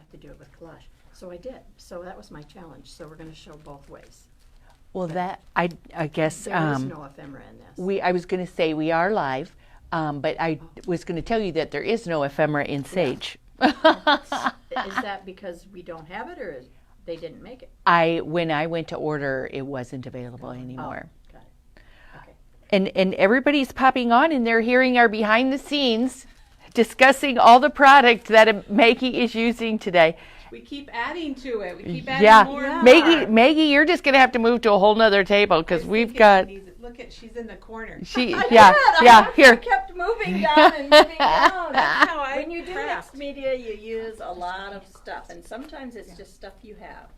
have to do it with collage. So I did. So that was my challenge. So we're going to show both ways. Well, that I guess There is no ephemera in this. I was going to say we are live, but I was going to tell you that there is no ephemera in Sage. Is that because we don't have it, or they didn't make it? When I went to order, it wasn't available anymore. Oh, got it. Okay. And everybody's popping on, and they're hearing our behind the scenes, discussing all the product that Maggie is using today. We keep adding to it. We keep adding more and more. Maggie, you're just going to have to move to a whole nother table because we've got. Look at, she's in the corner. Here. I kept moving down and moving down. That's how When you do mixed media, you use a lot of stuff, and sometimes it's just stuff you have.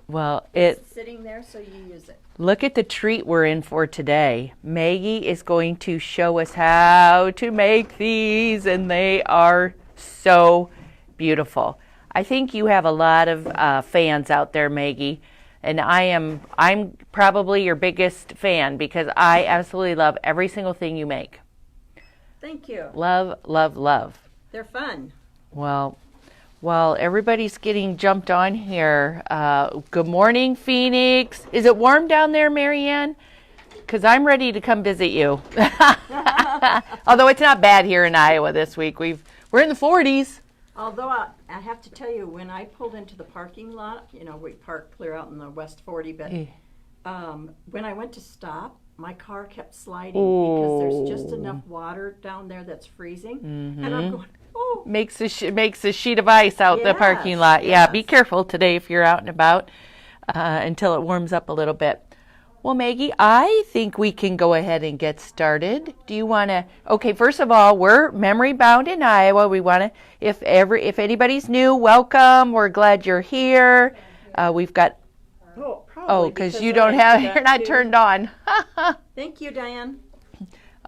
Well, It's sitting there, so you use it. Look at the treat we're in for today. Maggie is going to show us how to make these, and they are so beautiful. I think you have a lot of fans out there, Maggie, and I'm probably your biggest fan because I absolutely love every single thing you make. Thank you. Love, love, love. They're fun. Well, while everybody's getting jumped on here, good morning, Phoenix. Is it warm down there, Marianne? Because I'm ready to come visit you. Although it's not bad here in Iowa this week. We're in the 40s. Although I have to tell you, when I pulled into the parking lot, we park clear out in the West 40, but when I went to stop, my car kept sliding because there's just enough water down there that's freezing. Mm-hmm. And I'm going, oh. Makes a sheet of ice out the parking lot. Yes. Yeah, be careful today if you're out and about until it warms up a little bit. Well, Maggie, I think we can go ahead and get started. Do you want to? Okay, first of all, we're memory bound in Iowa. We want to, if anybody's new, welcome. We're glad you're here. We've got. Because you don't have, you're not turned on. Thank you, Diane.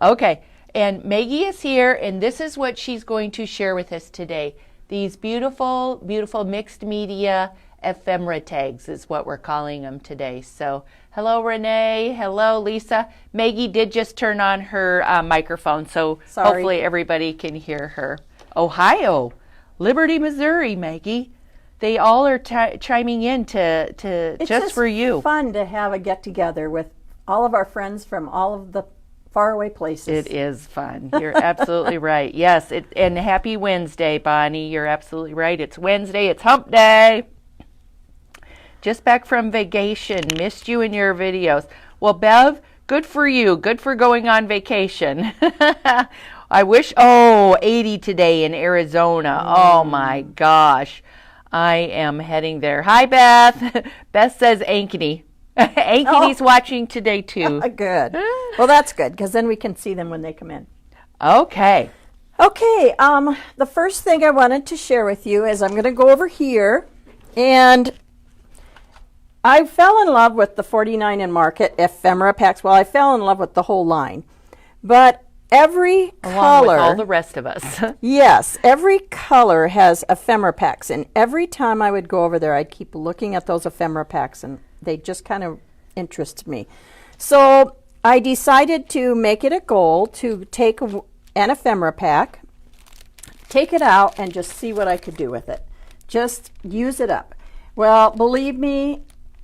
Okay, and Maggie is here, and this is what she's going to share with us today. These beautiful, beautiful mixed media ephemera tags is what we're calling them today. So, hello, Renee. Hello, Lisa. Maggie did just turn on her microphone, so hopefully everybody can hear her. Ohio, Liberty, Missouri, Maggie. They all are chiming in to just for you. It's fun to have a get-together with all of our friends from all of the faraway places. It is fun. You're absolutely right. Yes, and happy Wednesday, Bonnie. You're absolutely right. It's Wednesday. It's hump day. Just back from vacation. Missed you in your videos. Well, Bev, good for you. Good for going on vacation. I wish, 80 today in Arizona. Oh, my gosh. I am heading there. Hi, Beth. Beth says Ankeny. Ankeny's watching today, too. Good. Well, that's good, because then we can see them when they come in. Okay. Okay, the first thing I wanted to share with you is I'm going to go over here, and I fell in love with the 49 and Market ephemera packs. Well, I fell in love with the whole line, but every color, along with all the rest of us. Yes, every color has ephemera packs, and every time I would go over there, I'd keep looking at those ephemera packs, and they just kind of interest me. So I decided to make it a goal to take an ephemera pack, take it out, and just see what I could do with it. Just use it up. Well, believe me,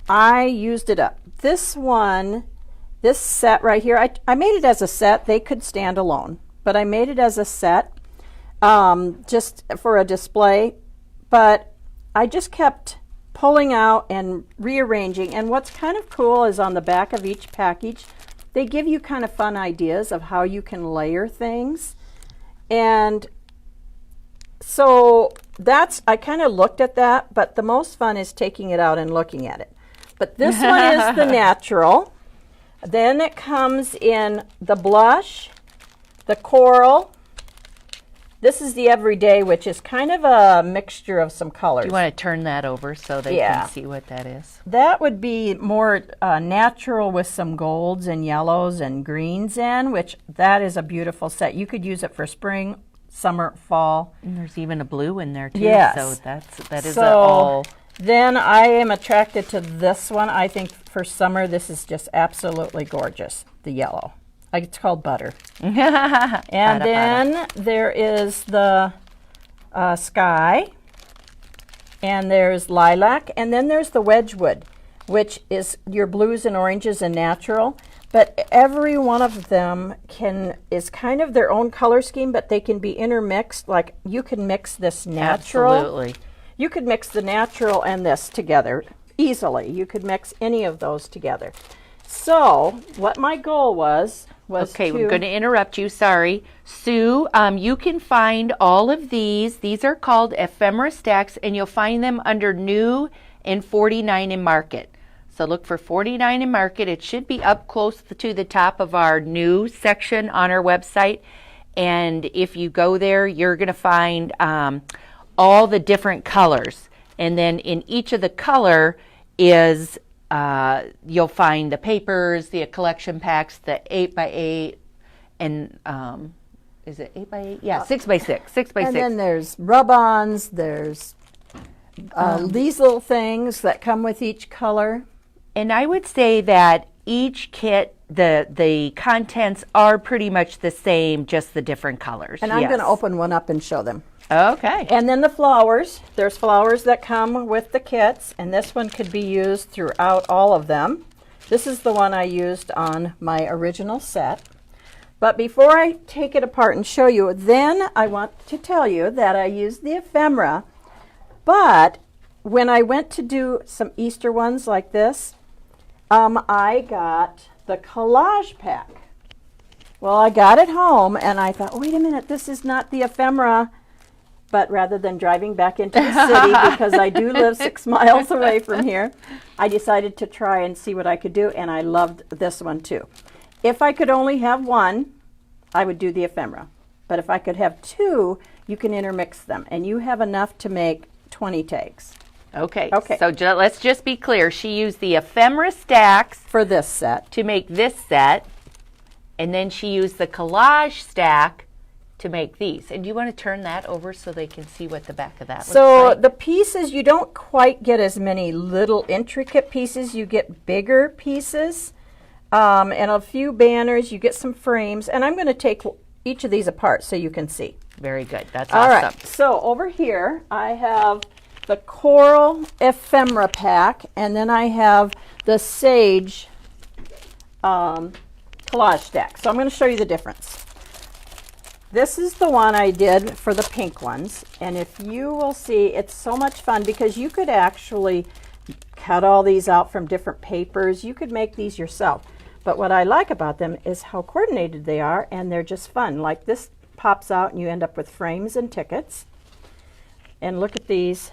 I used it up. This set right here, I made it as a set. They could stand alone, but I made it as a set just for a display. But I just kept pulling out and rearranging. And what's kind of cool is on the back of each package, they give you kind of fun ideas of how you can layer things. And so I kind of looked at that, but the most fun is taking it out and looking at it. But this one is the natural. Then it comes in the blush, the coral. This is the everyday, which is kind of a mixture of some colors. Do you want to turn that over so they can see what that is? That would be more natural with some golds and yellows and greens in, which that is a beautiful set. You could use it for spring, summer, fall. And there's even a blue in there too. Yes. So that is all. Then I am attracted to this one. I think for summer, this is just absolutely gorgeous, the yellow. It's called Butter. And then there is the sky. and there's lilac, and then there's the Wedgwood, which is your blues and oranges and natural. But every one of them is kind of their own color scheme, but they can be intermixed. Like you can mix this natural. Absolutely. You could mix the natural and this together easily. You could mix any of those together. So what my goal was okay, we're going to interrupt you. Sorry. Sue, you can find all of these. These are called ephemera stacks, and you'll find them under New and 49 in Market. So look for 49 in Market. It should be up close to the top of our New section on our website. And if you go there, you're going to find all the different colors. And then in each of the color is you'll find the papers, the collection packs, the 8x8, and is it 8x8? Yeah, 6x6, 6x6. And then there's rub-ons, there's these little things that come with each color. And I would say that each kit, the contents are pretty much the same, just the different colors. And I'm going to open one up and show them. Okay. And then the flowers. There's flowers that come with the kits, and this one could be used throughout all of them. This is the one I used on my original set. But before I take it apart and show you, then I want to tell you that I used the ephemera, but when I went to do some Easter ones like this, I got the collage pack. Well, I got it home and I thought, wait a minute, this is not the ephemera. But rather than driving back into the city, because I do live 6 miles away from here, I decided to try and see what I could do, and I loved this one too. If I could only have one, I would do the ephemera. But if I could have 2, you can intermix them, and you have enough to make 20 tags. Okay. So let's just be clear. She used the ephemera stacks for this set to make this set, and then she used the collage stack to make these. And do you want to turn that over so they can see what the back of that looks like? So the pieces, you don't quite get as many little intricate pieces. You get bigger pieces and a few banners. You get some frames. And I'm going to take each of these apart so you can see. Very good. That's awesome. All right. So over here, I have the Coral Ephemera Pack. And then I have the Sage Collage Stack. So I'm going to show you the difference. This is the one I did for the pink ones, and if you will see, it's so much fun because you could actually cut all these out from different papers. You could make these yourself. But what I like about them is how coordinated they are, and they're just fun. Like this pops out and you end up with frames and tickets. And look at these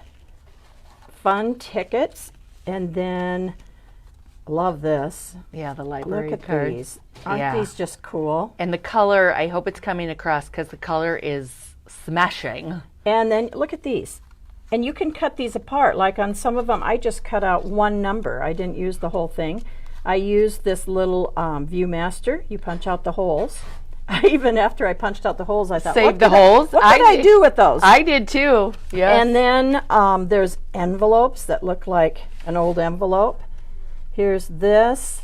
fun tickets, and then love this. Yeah, the library Look at cards. these. Aren't these just cool? And the color, I hope it's coming across because the color is smashing. And then look at these. And you can cut these apart. Like on some of them, I just cut out one number. I didn't use the whole thing. I used this little Viewmaster. You punch out the holes. Even after I punched out the holes, I thought, Save the holes. What did I do with those? I did too. Yeah. And then there's envelopes that look like an old envelope. Here's this.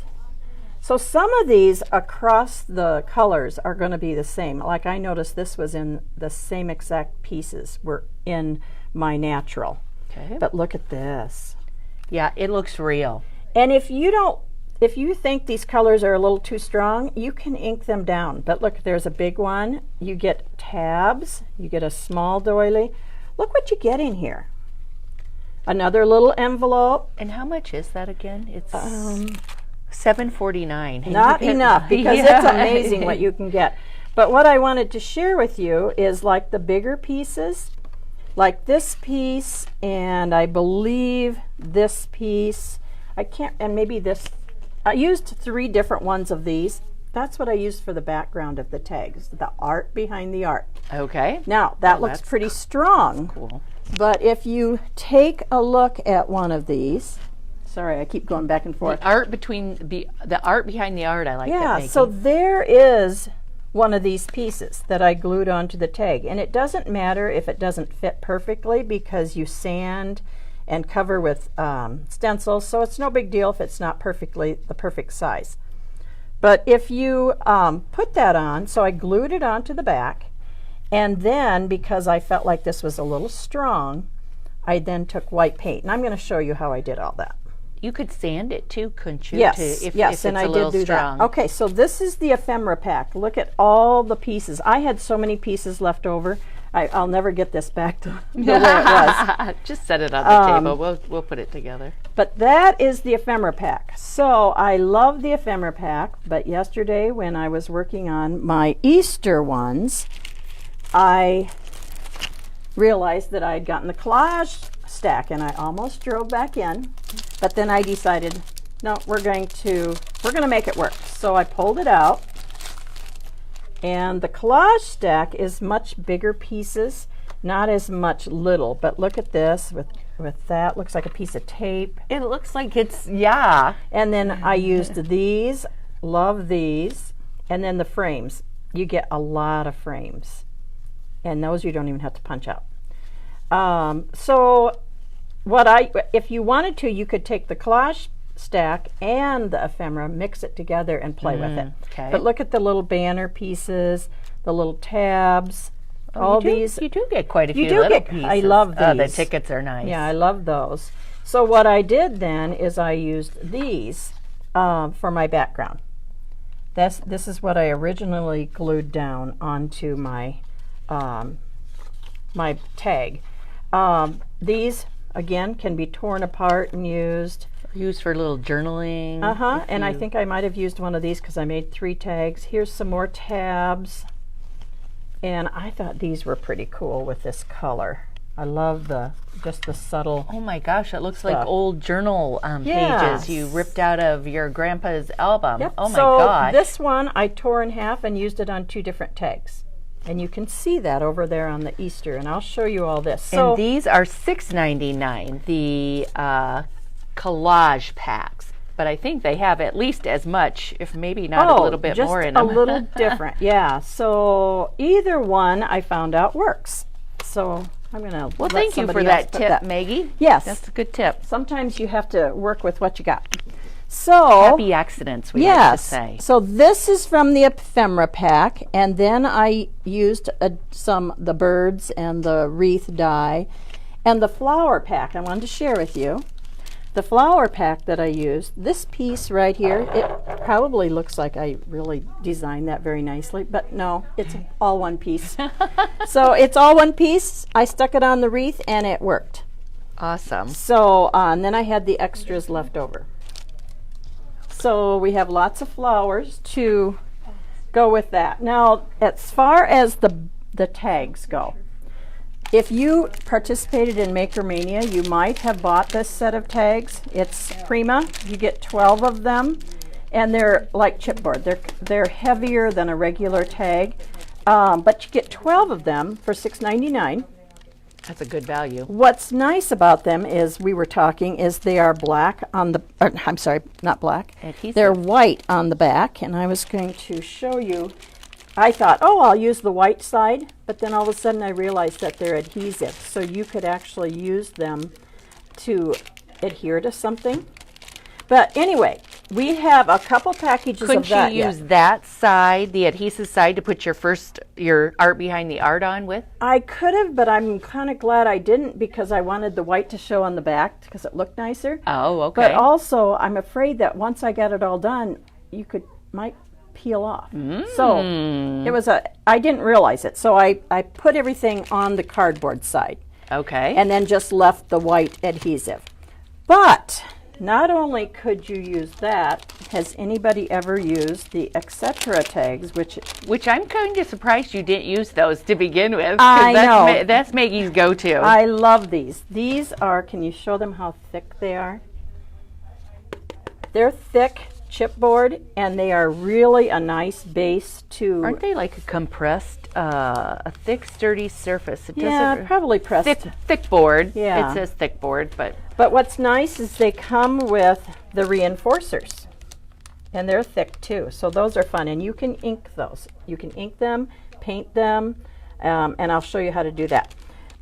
So some of these across the colors are going to be the same. Like I noticed this was in the same exact pieces were in my natural. Okay. But look at this. Yeah, it looks real. And if you think these colors are a little too strong, you can ink them down. But look, there's a big one. You get tabs. You get a small doily. Look what you get in here. Another little envelope. And how much is that again? It's $7.49. Not enough, because it's amazing what you can get. But what I wanted to share with you is like the bigger pieces, like this piece, and I believe this piece. And maybe this. I used 3 different ones of these. That's what I used for the background of the tags, the art behind the art. Okay. Now, that looks pretty strong. Cool. But if you take a look at one of these, sorry, I keep going back and forth. The art behind the art, I like that. Yeah, so there is one of these pieces that I glued onto the tag. And it doesn't matter if it doesn't fit perfectly because you sand and cover with stencils, so it's no big deal if it's not perfectly the perfect size. But if you put that on, so I glued it onto the back, and then because I felt like this was a little strong, I then took white paint, and I'm going to show you how I did all that. You could sand it too, couldn't you? Yes, if yes, it's and I a little did do strong. that. Okay, so this is the ephemera pack. Look at all the pieces. I had so many pieces left over. I'll never get this back to the way it was. Just set it on the table. We'll put it together. But that is the ephemera pack. So I love the ephemera pack, but yesterday when I was working on my Easter ones, I realized that I had gotten the collage stack, and I almost drove back in, but then I decided, no, we're going to make it work. So I pulled it out, and the collage stack is much bigger pieces, not as much little, but look at this with that, looks like a piece of tape. It looks like it's, yeah. And then I used these, love these, and then the frames. You get a lot of frames, and those you don't even have to punch out. So if you wanted to, you could take the collage stack and the ephemera, mix it together and play with it. Okay. But look at the little banner pieces, the little tabs, all these. You do get quite a few You do little get, pieces. I love these. The tickets are nice. Yeah, I love those. So what I did then is I used these for my background. This is what I originally glued down onto my my tag. These, again, can be torn apart and used. Used for a little journaling. And I think I might have used one of these because I made 3 tags. Here's some more tabs. And I thought these were pretty cool with this color. I love just the subtle. Oh my gosh, it looks stuff. like old journal pages you ripped out of your grandpa's album. Yep. Oh my so gosh. This one I tore in half and used it on 2 different tags. And you can see that over there on the Easter, and I'll show you all this. So and these are $6.99, the collage packs. But I think they have at least as much, if maybe not a little bit just more in a them. little different, yeah. So either one I found out works. So I'm going to Well, thank you for that tip, Maggie. Yes. That's a good tip. Sometimes you have to work with what you got. So Happy accidents, we like to say. So this is from the ephemera pack, and then I used the birds and the wreath die, and the flower pack I wanted to share with you. The flower pack that I used, this piece right here, it probably looks like I really designed that very nicely, but no, it's all one piece. So it's all one piece. I stuck it on the wreath, and it worked. Awesome. So and then I had the extras left over. So we have lots of flowers to go with that. Now, as far as the tags go, if you participated in Maker Mania, you might have bought this set of tags. It's Prima. You get 12 of them, and they're like chipboard. They're heavier than a regular tag, but you get 12 of them for $6.99. That's a good value. What's nice about them is they are black on the, I'm sorry, not black. Adhesive. They're white on the back, and I was going to show you. I thought, I'll use the white side, but then all of a sudden I realized that they're adhesive, so you could actually use them to adhere to something. But anyway, we have a couple packages Couldn't of that. you use that side, the adhesive side, to put your art behind the art on with? I could have, but I'm kind of glad I didn't because I wanted the white to show on the back because it looked nicer. Oh, okay. But also, I'm afraid that once I got it all done, might peel off. So I didn't realize it. So I put everything on the cardboard side. Okay. And then just left the white adhesive. But not only could you use that, has anybody ever used the etc. tags, which I'm kind of surprised you didn't use those to begin with. I know. That's Maggie's go-to. I love these. These are, can you show them how thick they are? They're thick chipboard, and they are really a nice base to... Aren't they like a compressed, a thick, sturdy surface? It Yeah, probably pressed. thick board. Yeah. It says thick board, but... But what's nice is they come with the reinforcers, and they're thick too. So those are fun, and you can ink those. You can ink them, paint them, and I'll show you how to do that.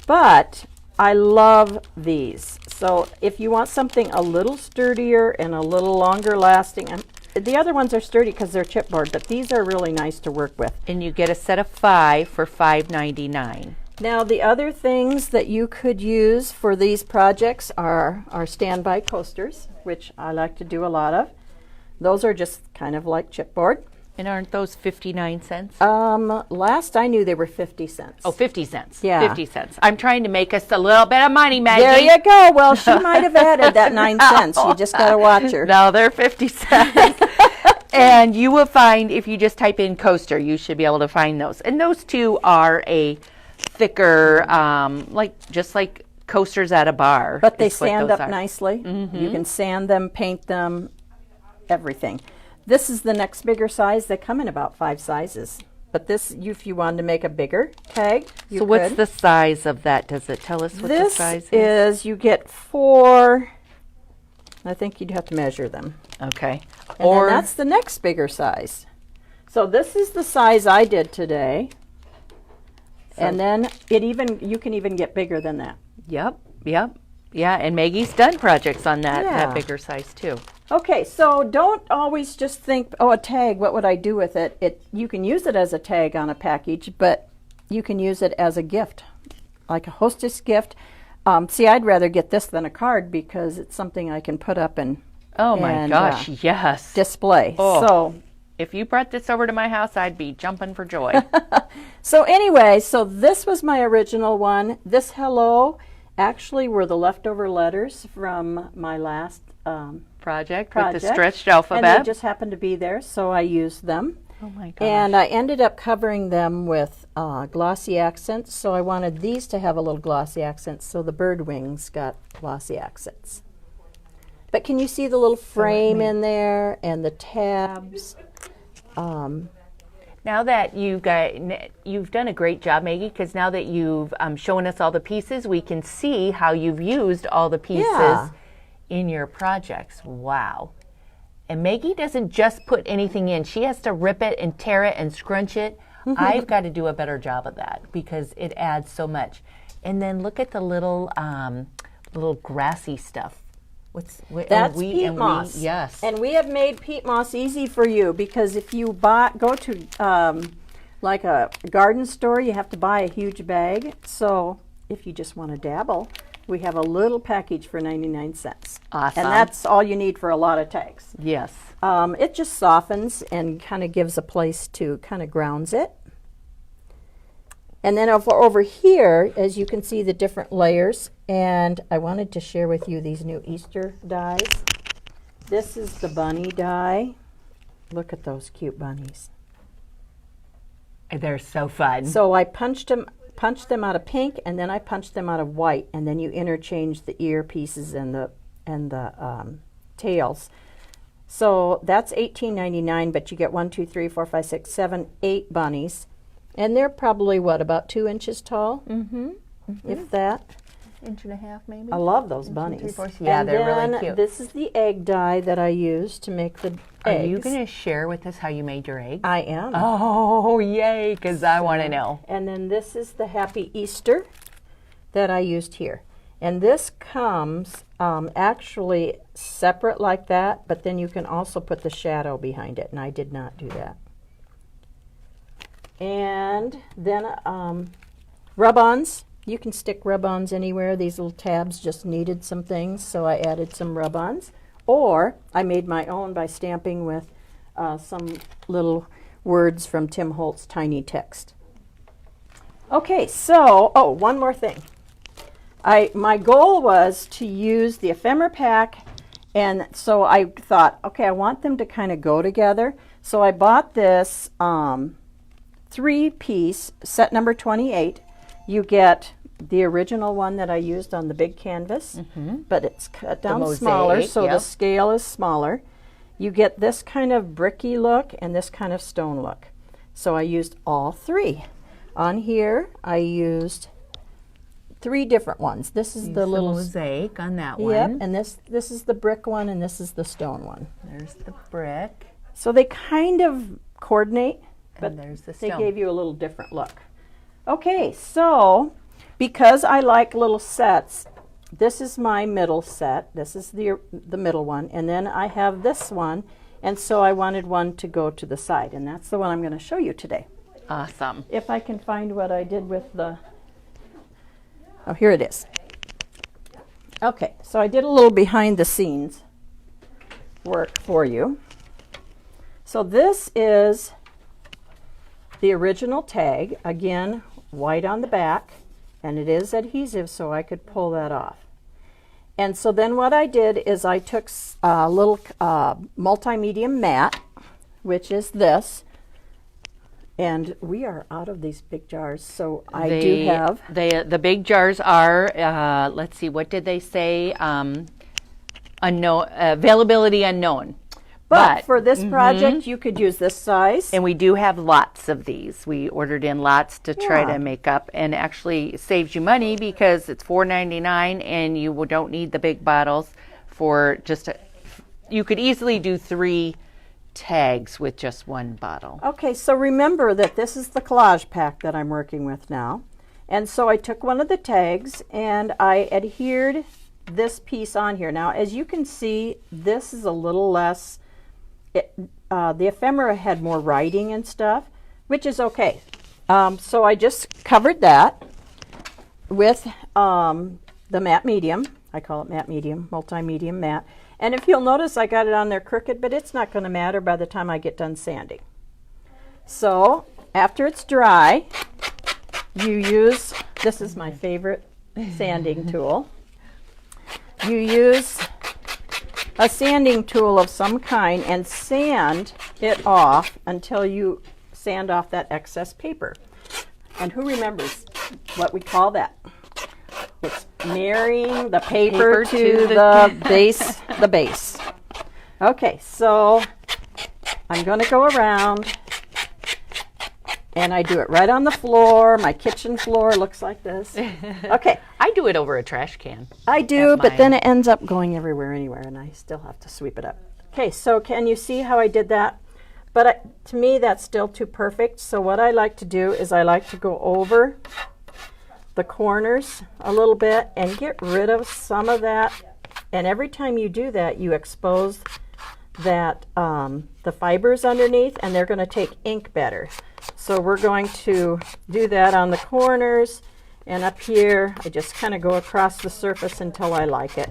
But I love these. So if you want something a little sturdier and a little longer lasting, the other ones are sturdy because they're chipboard, but these are really nice to work with. And you get a set of 5 for $5.99. Now the other things that you could use for these projects are our standby coasters, which I like to do a lot of. Those are just kind of like chipboard. And aren't those 59 cents? Last I knew they were 50 cents. Oh, 50 cents. Yeah. 50 cents. I'm trying to make us a little bit of money, Maggie. There you go. Well, she might have added that 9 cents. You just got to watch her. No, they're 50 cents. And you will find, if you just type in coaster, you should be able to find those. And those two are a thicker, just like coasters at a bar. But they stand up nicely. Mm-hmm. You can sand them, paint them, everything. This is the next bigger size. They come in about 5 sizes. But this, if you wanted to make a bigger tag, you could. So what's the size of that? Does it tell us what the size is? This is, you get 4, I think you'd have to measure them. Okay. And then that's the next bigger size. So this is the size I did today. And then you can even get bigger than that. Yep. Yeah, and Maggie's done projects on that bigger size too. Okay, so don't always just think, oh, a tag, what would I do with it? You can use it as a tag on a package, but you can use it as a gift, like a hostess gift. See, I'd rather get this than a card because it's something I can put up and yes, display. Oh. So if you brought this over to my house, I'd be jumping for joy. So anyway, so this was my original one. This hello actually were the leftover letters from my last project with the stretched alphabet. And they just happened to be there, so I used them. Oh my gosh. And I ended up covering them with glossy accents, so I wanted these to have a little glossy accent, so the bird wings got glossy accents. But can you see the little frame in there and the tabs? Now that you've done a great job, Maggie, because now that you've shown us all the pieces, we can see how you've used all the pieces in your projects. Wow. And Maggie doesn't just put anything in. She has to rip it and tear it and scrunch it. I've got to do a better job of that because it adds so much. And then look at the little grassy stuff. That's peat moss. Yes. And we have made peat moss easy for you because if you go to like a garden store, you have to buy a huge bag. So if you just want to dabble, we have a little package for 99 cents. Awesome. And that's all you need for a lot of tags. Yes. It just softens and kind of gives a place to kind of grounds it. And then over here, as you can see, the different layers. And I wanted to share with you these new Easter dies. This is the bunny die. Look at those cute bunnies. They're so fun. So I punched them out of pink, and then I punched them out of white, and then you interchange the ear pieces and the tails. So that's $18.99, but you get 1, 2, 3, 4, 5, 6, 7, 8 bunnies. And they're probably, about 2 inches tall? If that. 1.5 inches maybe? I love those bunnies. 3/4. Yeah, they're really cute. This is the egg die that I used to make the eggs. Are you going to share with us how you made your eggs? I am. Oh, yay, because I want to know. And then this is the Happy Easter that I used here. And this comes actually separate like that, but then you can also put the shadow behind it, and I did not do that. And then rub-ons. You can stick rub-ons anywhere. These little tabs just needed some things, so I added some rub-ons. Or I made my own by stamping with some little words from Tim Holt's Tiny Text. Okay, so, one more thing. My goal was to use the ephemera pack, and so I thought, okay, I want them to kind of go together. So I bought this 3-piece set number 28. You get the original one that I used on the big canvas, but it's cut down smaller, so the scale is smaller. You get this kind of bricky look and this kind of stone look. So I used all 3. On here, I used 3 different ones. This is the little mosaic on that one. Yep, and this is the brick one, and this is the stone one. There's the brick. So they kind of coordinate, but there's the they gave you a little different look. Okay, so because I like little sets, this is my middle set. This is the middle one, and then I have this one, and so I wanted one to go to the side, and that's the one I'm going to show you today. Awesome. If I can find what I did with the Oh, here it is. Okay, so I did a little behind the scenes work for you. So this is the original tag, again, white on the back, and it is adhesive, so I could pull that off. And so then what I did is I took a little multimedia mat, which is this, and we are out of these big jars, so I do have. The big jars are, let's see, what did they say? Unknown, availability unknown. But for this project, you could use this size. And we do have lots of these. We ordered in lots to try to make up, and actually saves you money because it's $4.99 and you don't need the big bottles for just you could easily do 3 tags with just 1 bottle. Okay, so remember that this is the collage pack that I'm working with now. And so I took one of the tags and I adhered this piece on here. Now, as you can see, this is a little less. The ephemera had more writing and stuff, which is okay. So I just covered that with the matte medium. I call it matte medium, multi-medium matte. And if you'll notice, I got it on there crooked, but it's not going to matter by the time I get done sanding. So after it's dry, you use, this is my favorite sanding tool. You use a sanding tool of some kind and sand it off until you sand off that excess paper. And who remembers what we call that? It's marrying the paper to the base. Okay, so I'm going to go around and I do it right on the floor. My kitchen floor looks like this. Okay. I do it over a trash can. I do, but then it ends up going everywhere anywhere, and I still have to sweep it up. Okay, so can you see how I did that? But to me, that's still too perfect. So what I like to do is I like to go over the corners a little bit and get rid of some of that. And every time you do that, you expose that the fibers underneath, and they're going to take ink better. So we're going to do that on the corners, and up here I just kind of go across the surface until I like it.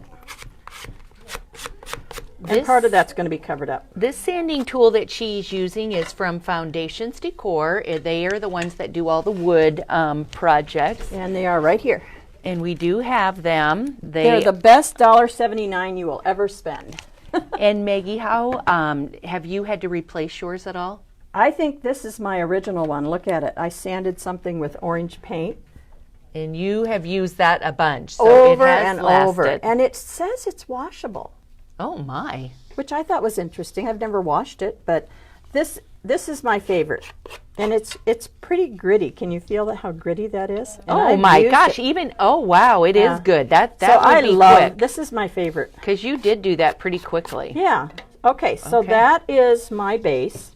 And part of that's going to be covered up. This sanding tool that she's using is from Foundations Decor. They are the ones that do all the wood projects. And they are right here. And we do have them. They're the best $1.79 you will ever spend. And Maggie, how have you had to replace yours at all? I think this is my original one. Look at it. I sanded something with orange paint. And you have used that a bunch. So over it has and lasted. over. And it says it's washable. Oh my. Which I thought was interesting. I've never washed it, but this is my favorite. And it's pretty gritty. Can you feel how gritty that is? And oh my gosh, even wow, it is good. That so would be quick. This is my favorite. Because you did do that pretty quickly. Yeah. Okay, so that is my base.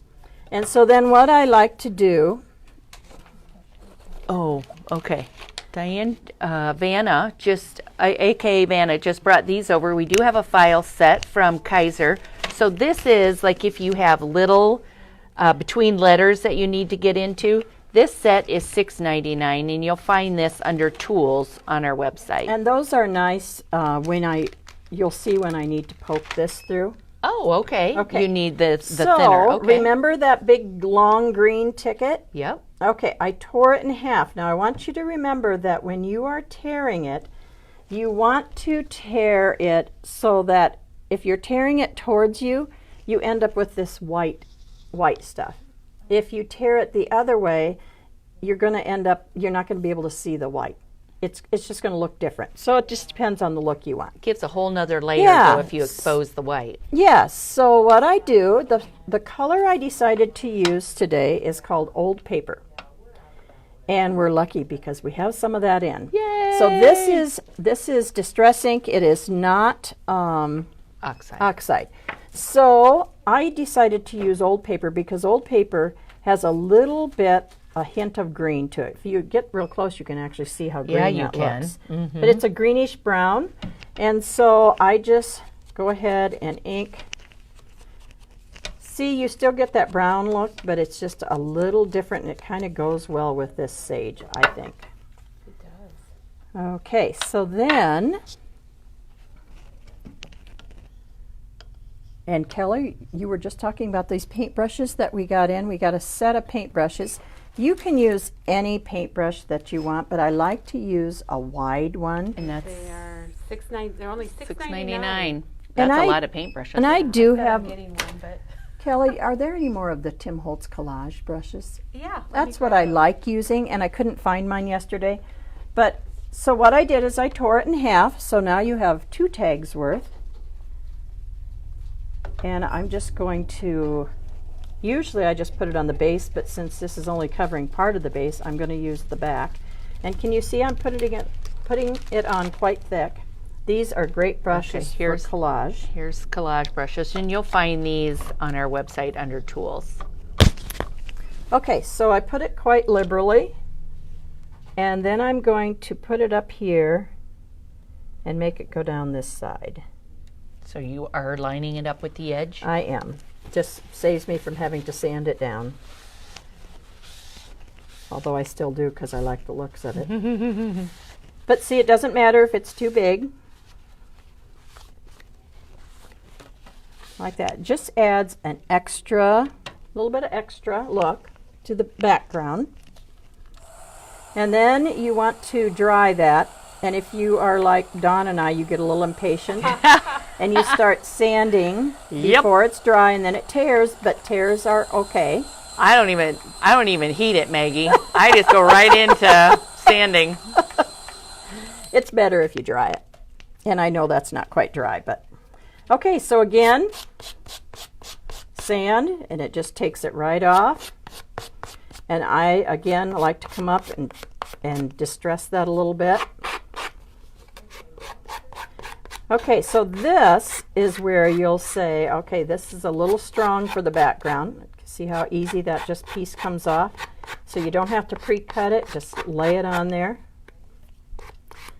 And so then what I like to do. Oh, okay. Diane, Vanna, aka Vanna, just brought these over. We do have a file set from Kaiser. So this is like if you have little between letters that you need to get into. This set is $6.99, and you'll find this under Tools on our website. And those are nice you'll see when I need to poke this through. Oh, okay. Okay. You need the so, thinner. Okay. Remember that big long green ticket? Yep. Okay, I tore it in half. Now I want you to remember that when you are tearing it, you want to tear it so that if you're tearing it towards you, you end up with this white stuff. If you tear it the other way, you're not going to be able to see the white. It's just going to look different. So it just depends on the look you want. Gives a whole nother layer though if you expose the white. Yes. So what I do, the color I decided to use today is called Old Paper. And we're lucky because we have some of that in. Yay! So this is Distress ink. It is not oxide. So I decided to use Old Paper because Old Paper has a hint of green to it. If you get real close, you can actually see how green that looks. Mm-hmm. But it's a greenish brown. And so I just go ahead and ink. See, you still get that brown look, but it's just a little different, and it kind of goes well with this sage, I think. It does. Okay, so then, and Kelly, you were just talking about these paintbrushes that we got in. We got a set of paintbrushes. You can use any paintbrush that you want, but I like to use a wide one. And that's They are they're only $6.99. And That's a I- lot of paintbrushes. And I do I'm have, getting one, but Kelly, are there any more of the Tim Holtz collage brushes? yeah. That's what I like using, and I couldn't find mine yesterday. But, so what I did is I tore it in half, so now you have 2 tags worth. And I'm just going to, usually I just put it on the base, but since this is only covering part of the base, I'm going to use the back. And can you see I'm putting it on quite thick. These are great brushes Okay, for collage. Here's collage brushes, and you'll find these on our website under tools. Okay, so I put it quite liberally, and then I'm going to put it up here and make it go down this side. So you are lining it up with the edge? I am. Just saves me from having to sand it down. Although I still do because I like the looks of it. But see, it doesn't matter if it's too big. Like that. Just adds an little bit of extra look to the background. And then you want to dry that. And if you are like Dawn and I, you get a little impatient. And you start sanding before it's dry, and then it tears, but tears are okay. I don't even heat it, Maggie. I just go right into sanding. It's better if you dry it. And I know that's not quite dry, but okay, so again, sand, and it just takes it right off. And I, again, like to come up and distress that a little bit. Okay, so this is where you'll say, okay, this is a little strong for the background. See how easy that just piece comes off? So you don't have to pre-cut it, just lay it on there.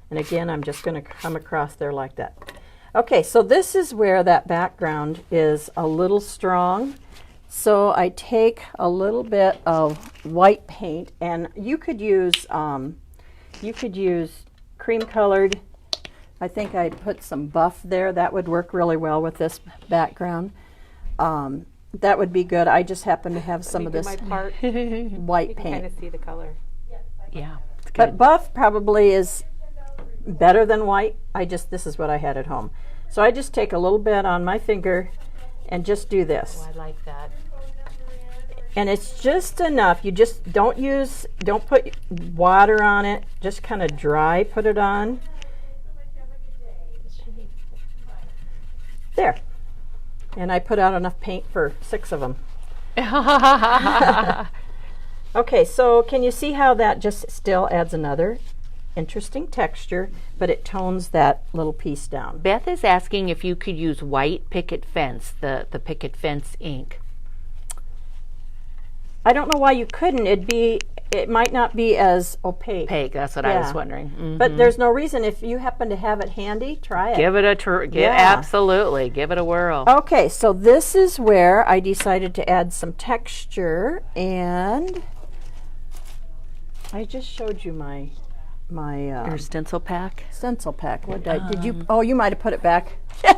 And again, I'm just going to come across there like that. Okay, so this is where that background is a little strong. So I take a little bit of white paint, and you could use cream colored. I think I'd put some buff there. That would work really well with this background. That would be good. I just happen to have some of this my part. white You can paint. kind of see the color. Yeah, it's good. But buff probably is better than white. This is what I had at home. So I just take a little bit on my finger and just do this. Oh, I like that. And it's just enough. You just don't put water on it. Just kind of dry put it on. There. And I put out enough paint for 6 of them. Okay, so can you see how that just still adds another interesting texture, but it tones that little piece down? Beth is asking if you could use white picket fence, the picket fence ink. I don't know why you couldn't. It might not be as opaque. That's what I was wondering. Mm-hmm. But there's no reason. If you happen to have it handy, try it. Give it a absolutely. Give it a whirl. Okay, so this is where I decided to add some texture, and I just showed you my Your stencil pack? stencil pack. What did you? Oh, you might have put it back.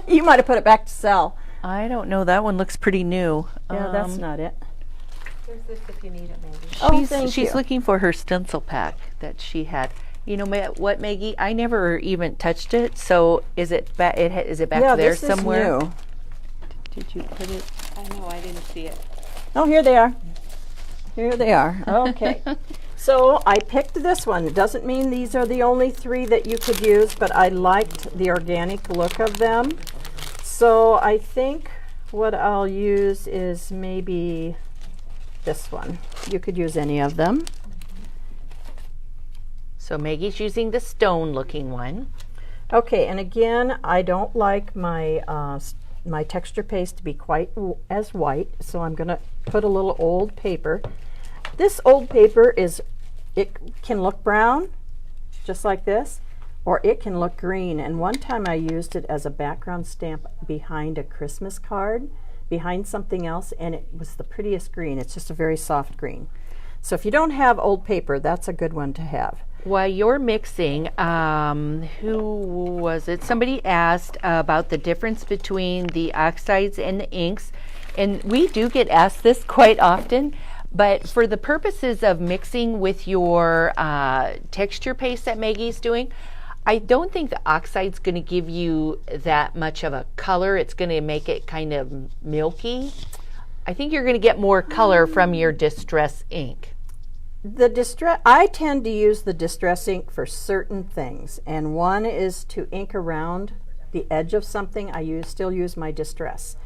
You might have put it back to sell. I don't know. That one looks pretty new. Yeah, that's not it. There's this if you need it, maybe. Oh, thank She's you. looking for her stencil pack that she had. You know what, Maggie? I never even touched it. So is it back? Is it back Yeah, there this somewhere? is new. Did you put it? I know, I didn't see it. Oh, here they are. Here they are. Okay. So I picked this one. It doesn't mean these are the only 3 that you could use, but I liked the organic look of them. So I think what I'll use is maybe this one. You could use any of them. So Maggie's using the stone-looking one. Okay, and again, I don't like my my texture paste to be quite as white, so I'm going to put a little old paper. This old paper it can look brown, just like this, or it can look green. And one time I used it as a background stamp behind a Christmas card, behind something else, and it was the prettiest green. It's just a very soft green. So if you don't have old paper, that's a good one to have. while you're mixing, who was it? Somebody asked about the difference between the oxides and the inks. And we do get asked this quite often. But for the purposes of mixing with your texture paste that Maggie's doing, I don't think the oxide's going to give you that much of a color. It's going to make it kind of milky. I think you're going to get more color from your Distress ink. I tend to use the Distress ink for certain things, and one is to ink around the edge of something. I still use my Distress.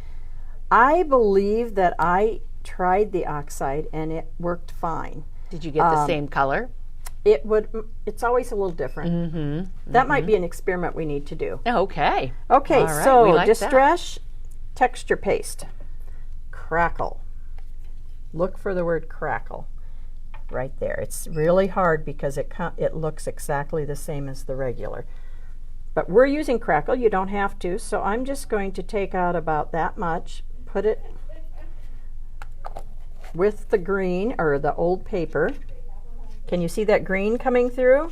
I believe that I tried the oxide and it worked fine. Did you get the same color? It's always a little different. That might be an experiment we need to do. Okay. Okay, All right, so we like Distress texture paste. Crackle. Look for the word crackle right there. It's really hard because it looks exactly the same as the regular. But we're using crackle. You don't have to. So I'm just going to take out about that much, put it with the green or the old paper. Can you see that green coming through?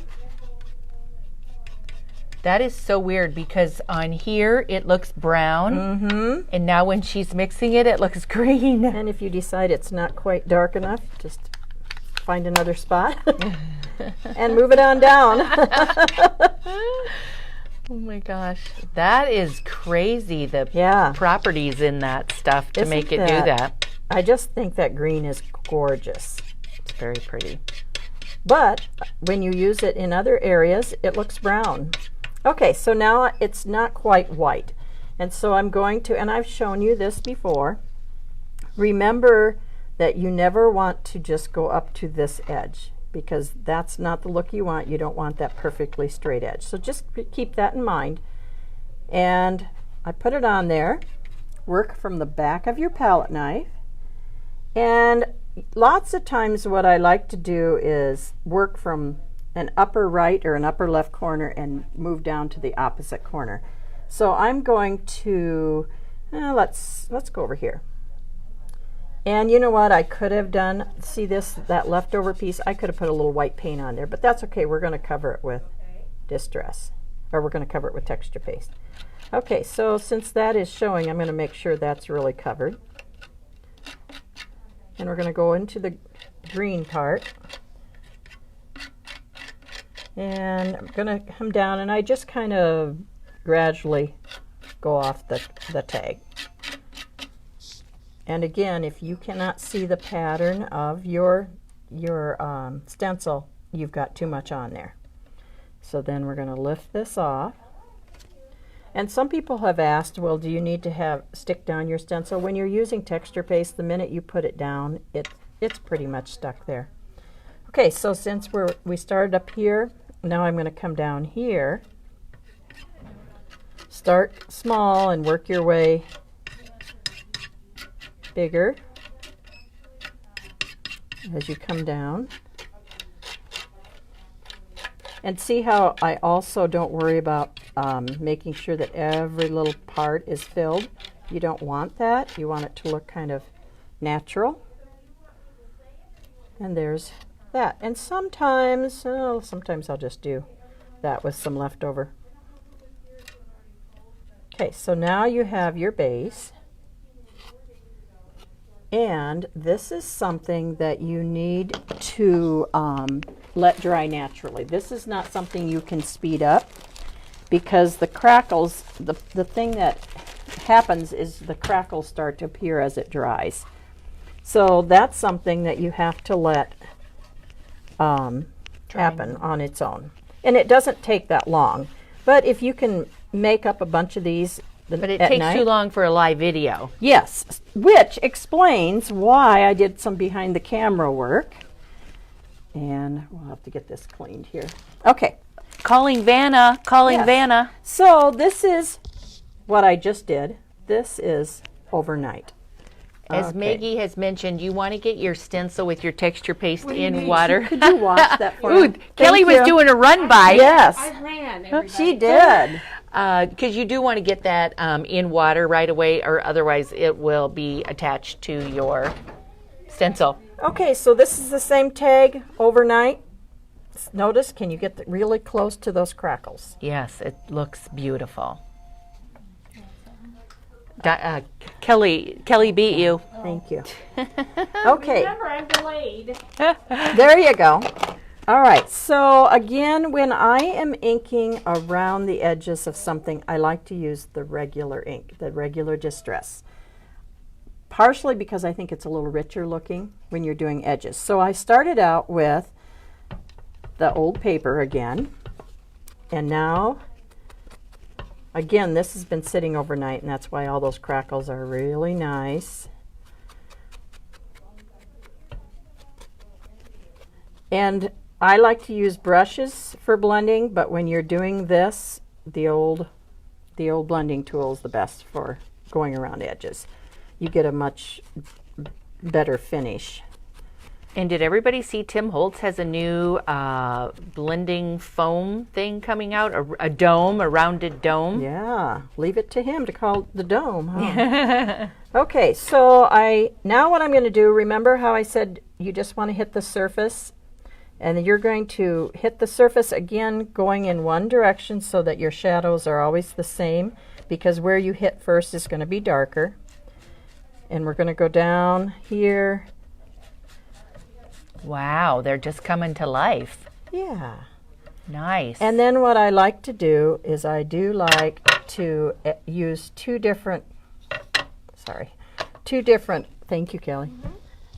That is so weird because on here it looks brown, and now when she's mixing it, it looks green. And if you decide it's not quite dark enough, just find another spot and move it on down. Oh my gosh, that is crazy, the properties in that stuff to make it do that. I just think that green is gorgeous. It's very pretty. But when you use it in other areas, it looks brown. Okay, so now it's not quite white. And so I'm going to, and I've shown you this before, remember that you never want to just go up to this edge because that's not the look you want. You don't want that perfectly straight edge. So just keep that in mind. And I put it on there. Work from the back of your palette knife. And lots of times what I like to do is work from an upper right or an upper left corner and move down to the opposite corner. So I'm going to, let's go over here. And you know what I could have done? See that leftover piece? I could have put a little white paint on there, but that's okay. We're going to cover it with Distress, or we're going to cover it with texture paste. Okay, so since that is showing, I'm going to make sure that's really covered. And we're going to go into the green part. And I'm going to come down, and I just kind of gradually go off the tag. And again, if you cannot see the pattern of your stencil, you've got too much on there. So then we're going to lift this off. And some people have asked, well, do you need to stick down your stencil? When you're using texture paste, the minute you put it down, it's pretty much stuck there. Okay, so since we started up here, now I'm going to come down here. Start small and work your way bigger as you come down. And see how I also don't worry about making sure that every little part is filled. You don't want that. You want it to look kind of natural. And there's that. And sometimes I'll just do that with some leftover. Okay, so now you have your base. And this is something that you need to let dry naturally. This is not something you can speed up because the crackles, the thing that happens is the crackles start to appear as it dries. So that's something that you have to let happen on its own. And it doesn't take that long. But if you can make up a bunch of these But it takes too long for a live video. Yes, which explains why I did some behind the camera work. And we'll have to get this cleaned here. Okay. Calling Vanna, Yes. Vanna. So this is what I just did. This is overnight. As Okay. Maggie has mentioned, you want to get your stencil with your texture paste in water. Could you wash that for me? Ooh, Kelly was doing a run by. Yes, I ran. Everybody. she did. Because you do want to get that in water right away, or otherwise it will be attached to your stencil. Okay, so this is the same tag overnight. notice, can you get really close to those crackles? Yes, it looks beautiful. Kelly beat you. Thank you. Okay. Remember, I'm delayed. There you go. All right, so again, when I am inking around the edges of something, I like to use the regular ink, the regular Distress. Partially because I think it's a little richer looking when you're doing edges. So I started out with the old paper again, and now, again, this has been sitting overnight, and that's why all those crackles are really nice. And I like to use brushes for blending, but when you're doing this, the old blending tool is the best for going around edges. You get a much better finish. And did everybody see Tim Holtz has a new blending foam thing coming out? A dome, a rounded dome? Yeah, leave it to him to call the dome, huh? Okay, so now what I'm going to do, remember how I said you just want to hit the surface? And you're going to hit the surface again going in one direction so that your shadows are always the same, because where you hit first is going to be darker. And we're going to go down here. Wow, they're just coming to life. Yeah. Nice. And then what I like to do is I do like to use two different, thank you, Kelly,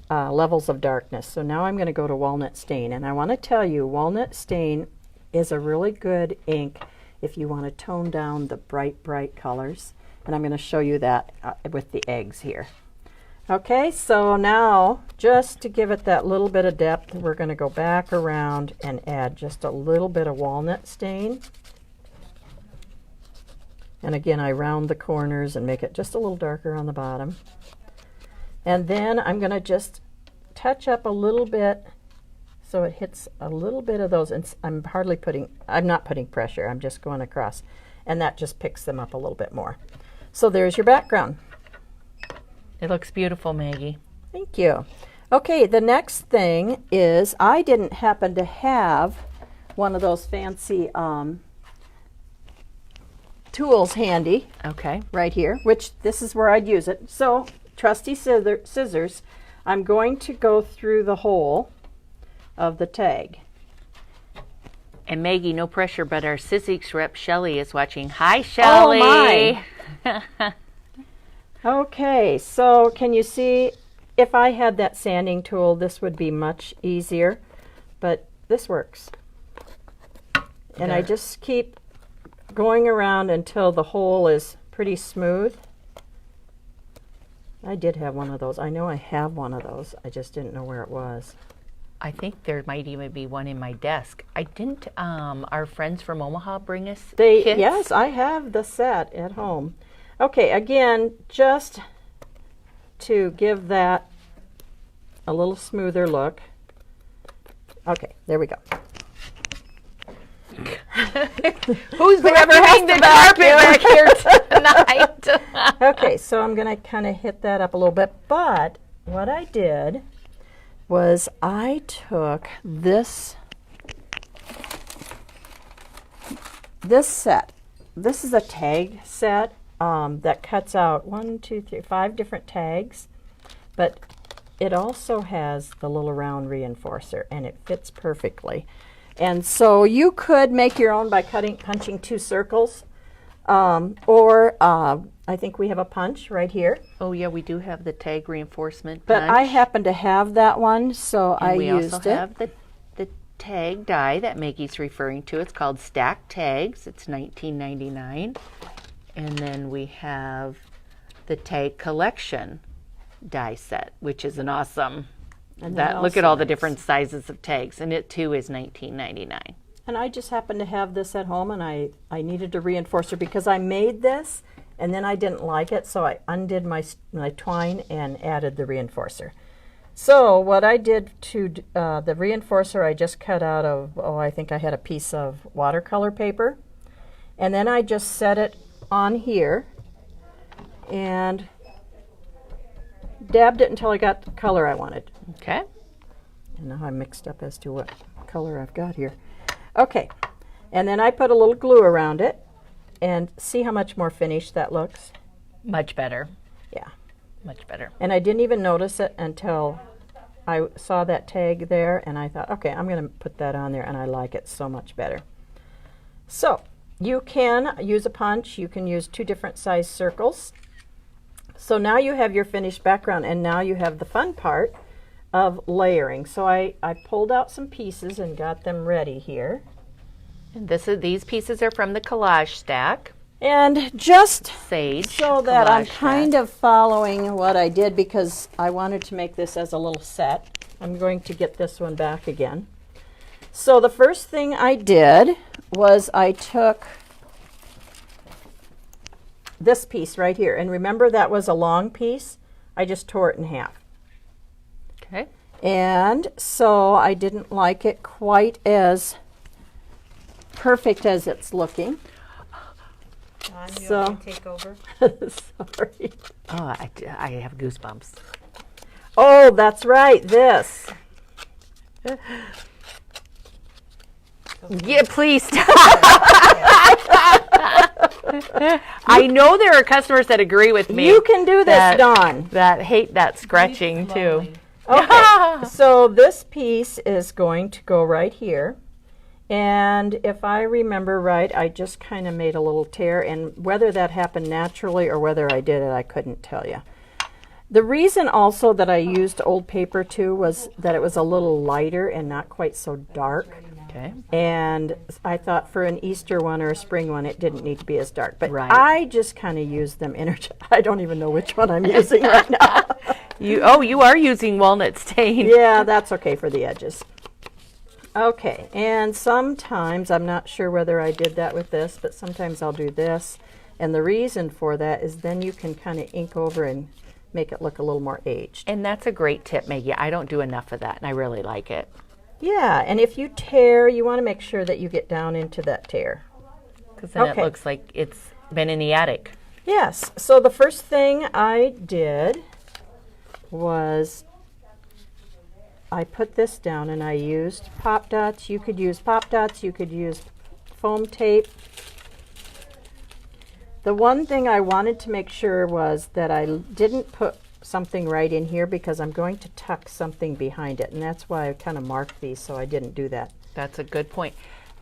levels of darkness. So now I'm going to go to Walnut Stain. And I want to tell you, Walnut Stain is a really good ink if you want to tone down the bright, bright colors. And I'm going to show you that with the eggs here. Okay, so now just to give it that little bit of depth, we're going to go back around and add just a little bit of Walnut Stain. And again, I round the corners and make it just a little darker on the bottom. And then I'm going to just touch up a little bit so it hits a little bit of those. And I'm not putting pressure, I'm just going across. And that just picks them up a little bit more. So there's your background. It looks beautiful, Maggie. Thank you. Okay, the next thing is I didn't happen to have one of those fancy tools handy. Okay. Right here, which this is where I'd use it. So, trusty scissors, I'm going to go through the hole of the tag. And Maggie, no pressure, but our Sizzix rep, Shelly, is watching. Hi, Shelly. Oh, my. Okay, so can you see, if I had that sanding tool, this would be much easier, but this works. And I just keep going around until the hole is pretty smooth. I did have one of those. I know I have one of those. I just didn't know where it was. I think there might even be one in my desk. I didn't, our friends from Omaha bring us kits? Yes, I have the set at home. Okay, again, just to give that a little smoother look. Okay, there we go. Who's vacuuming the carpet back here tonight? Okay, so I'm going to kind of hit that up a little bit, but what I did was I took this set. This is a tag set that cuts out 5 different tags, but it also has the little round reinforcer, and it fits perfectly. And so you could make your own by punching 2 circles, or I think we have a punch right here. Oh yeah, we do have the tag reinforcement But punch. I happen to have that one, so And I we used also it. have the tag die that Maggie's referring to. It's called Stack Tags. It's $19.99. And then we have the tag collection die set, which is an awesome. And Look at all the different sizes of tags, and it too is $19.99. And I just happened to have this at home, and I needed a reinforcer because I made this, and then I didn't like it, so I undid my twine and added the reinforcer. So what I did to the reinforcer, I just cut out of, I think I had a piece of watercolor paper, and then I just set it on here and dabbed it until I got the color I wanted. Okay. And now I'm mixed up as to what color I've got here. Okay, and then I put a little glue around it, and see how much more finished that looks? Much better. Yeah. Much better. And I didn't even notice it until I saw that tag there, and I thought, okay, I'm going to put that on there, and I like it so much better. So you can use a punch. You can use 2 different size circles. So now you have your finished background, and now you have the fun part of layering. So I pulled out some pieces and got them ready here. And these pieces are from the collage stack. And just Sage. so that I'm collage kind stack. of following what I did, because I wanted to make this as a little set, I'm going to get this one back again. So the first thing I did was I took this piece right here. And remember, that was a long piece. I just tore it in half. Okay. And so I didn't like it quite as perfect as it's looking. John, you So- want me to take over? Sorry. Oh, I have goosebumps. Oh, that's right, this. Yeah, please stop. I know there are customers that agree with me. You can do this, that- Dawn. That hate that scratching too. Slowly. Okay, so this piece is going to go right here. And if I remember right, I just kind of made a little tear, and whether that happened naturally or whether I did it, I couldn't tell you. The reason also that I used old paper too was that it was a little lighter and not quite so dark. Okay. And I thought for an Easter one or a spring one, it didn't need to be as dark. But Right. I just kind of used them I don't even know which one I'm using right now. You are using walnut stain. Yeah, that's okay for the edges. Okay, and sometimes, I'm not sure whether I did that with this, but sometimes I'll do this. And the reason for that is then you can kind of ink over and make it look a little more aged. And that's a great tip, Maggie. I don't do enough of that, and I really like it. Yeah, and if you tear, you want to make sure that you get down into that tear. Because then Okay. it looks like it's been in the attic. Yes, so the first thing I did was I put this down and I used pop dots. You could use pop dots, you could use foam tape. The one thing I wanted to make sure was that I didn't put something right in here, because I'm going to tuck something behind it, and that's why I kind of marked these so I didn't do that. That's a good point.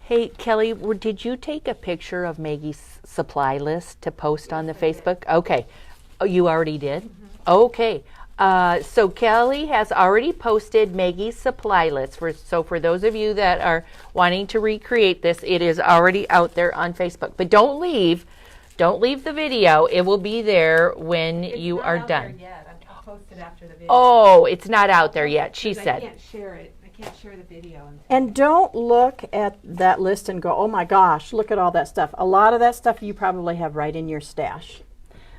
Hey, Kelly, did you take a picture of Maggie's supply list to post on the Facebook? Okay. Oh, you already did? Mm-hmm. Okay. So Kelly has already posted Maggie's supply list. So for those of you that are wanting to recreate this, it is already out there on Facebook. But don't leave the video. It will be there when you are done. Yet. I'll post it after the video. Oh, it's not out there yet, she 'Cause said. I can't share it. I can't share the video. And don't look at that list and go, oh my gosh, look at all that stuff. A lot of that stuff you probably have right in your stash.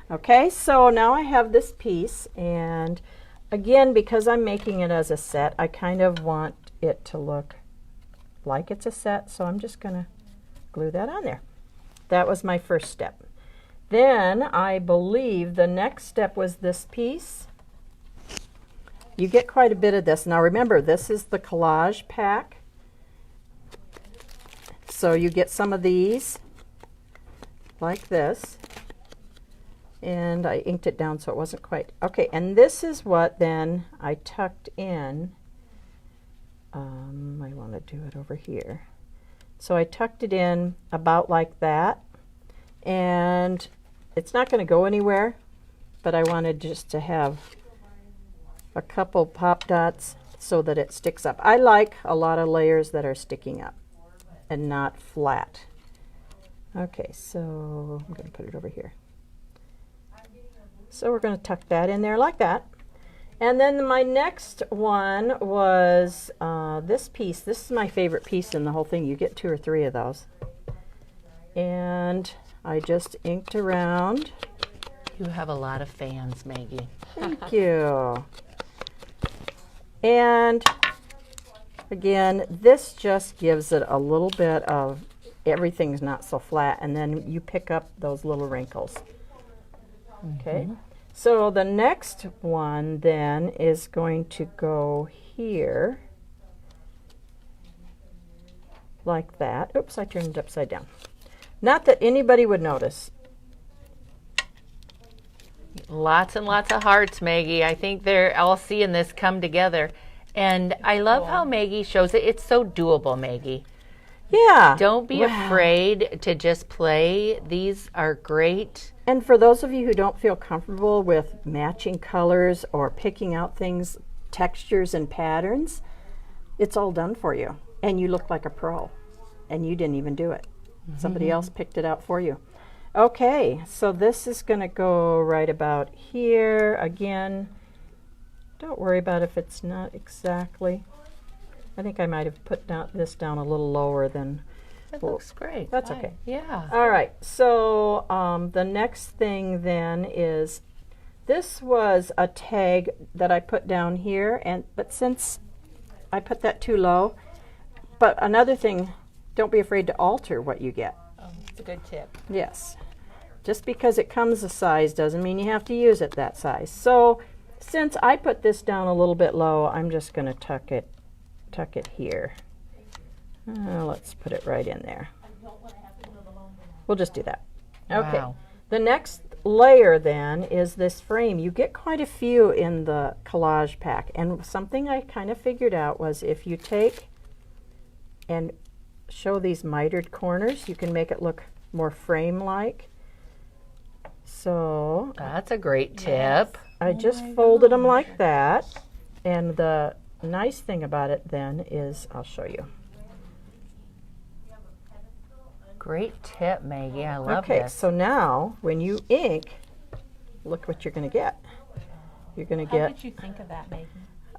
Okay, so now I have this piece, and again, because I'm making it as a set, I kind of want it to look like it's a set, so I'm just going to glue that on there. That was my first step. Then I believe the next step was this piece. You get quite a bit of this. Now remember, this is the collage pack. So you get some of these like this. And I inked it down so it wasn't quite. Okay, and this is what then I tucked in. I want to do it over here. So I tucked it in about like that. And it's not going to go anywhere, but I wanted just to have a couple pop dots so that it sticks up. I like a lot of layers that are sticking up and not flat. Okay, so I'm going to put it over here. So we're going to tuck that in there like that. And then my next one was this piece. This is my favorite piece in the whole thing. You get 2 or 3 of those. And I just inked around. You have a lot of fans, Maggie. Thank you. And again, this just gives it a little bit of everything's not so flat, and then you pick up those little wrinkles. Okay, so the next one then is going to go here. like that. Oops, I turned it upside down. Not that anybody would notice. Lots and lots of hearts, Maggie. I think they're all seeing this come together. And I love how Maggie shows it. It's so doable, Maggie. Yeah. Don't be afraid to just play. These are great. And for those of you who don't feel comfortable with matching colors or picking out things, textures and patterns, it's all done for you. And you look like a pro. And you didn't even do it. Somebody else picked it out for you. Okay, so this is going to go right about here. Again, don't worry about if it's not exactly. I think I might have put this down a little lower than. It looks great. That's okay. Yeah. All right, so the next thing then is, this was a tag that I put down here, but since I put that too low, but another thing, don't be afraid to alter what you get. Oh, that's a good tip. Yes. Just because it comes a size doesn't mean you have to use it that size. So since I put this down a little bit low, I'm just going to tuck it here. Let's put it right in there. We'll just do that. Okay. Wow. The next layer then is this frame. You get quite a few in the collage pack. And something I kind of figured out was if you take and show these mitered corners, you can make it look more frame-like. So That's a great tip. I just folded them like that. And the nice thing about it then is, I'll show you. Great tip, Maggie. I love Okay, this. so now when you ink, look what you're going to get. You're going to How get, did you think of that, Maggie?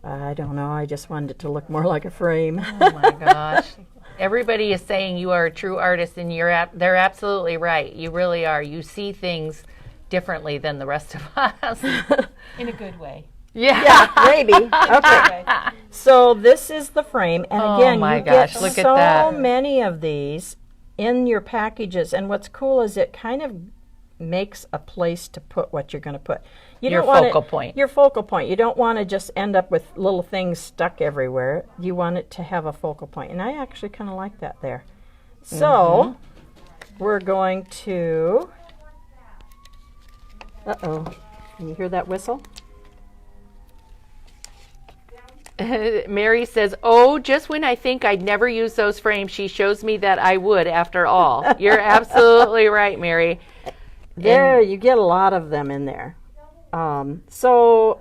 I don't know, I just wanted it to look more like a frame. Oh my gosh. Everybody is saying you are a true artist, and they're absolutely right. You really are. You see things differently than the rest of us. In a good way. Yeah, maybe. Okay. So this is the frame, and Oh again, my you gosh, get look at so that. many of these in your packages. And what's cool is it kind of makes a place to put what you're going to put. You Your don't want focal point. Your focal point. You don't want to just end up with little things stuck everywhere. You want it to have a focal point, and I actually kind of like that there. So we're going to. Uh-oh. Can you hear that whistle? Mary says, "Oh, just when I think I'd never use those frames, she shows me that I would after all." You're absolutely right, Mary. There, you get a lot of them in there. So,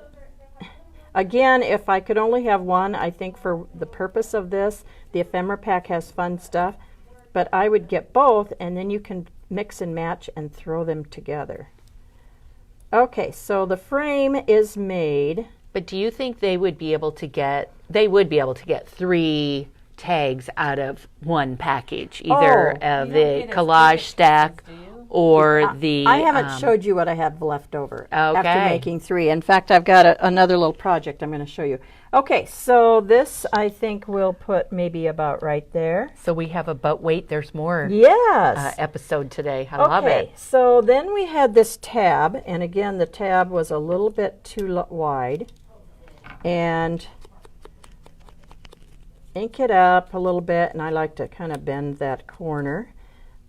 again, if I could only have one, I think for the purpose of this, the ephemera pack has fun stuff, but I would get both, and then you can mix and match and throw them together. Okay, so the frame is made. But do you think they would be able to get 3 tags out of one package, either Oh. the collage stack or the I haven't showed you what I have left over after Okay. making 3. In fact, I've got another little project I'm going to show you. Okay, so this I think we'll put maybe about right there. So we have a but wait, there's more Yes. episode today. I love Okay, it. so then we had this tab, and again, the tab was a little bit too wide. And ink it up a little bit, and I like to kind of bend that corner.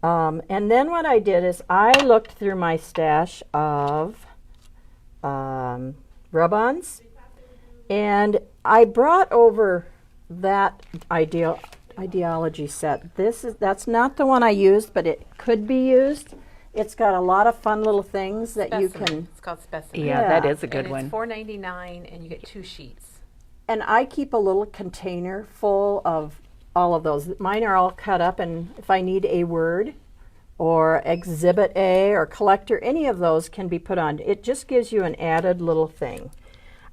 And then what I did is I looked through my stash of rub-ons, and I brought over that ideology set. That's not the one I used, but it could be used. It's got a lot of fun little things that you can. It's called Specimen. Yeah, that is a good and one. it's $4.99, and you get 2 sheets. And I keep a little container full of all of those. Mine are all cut up, and if I need a word or exhibit A or collector, any of those can be put on. It just gives you an added little thing.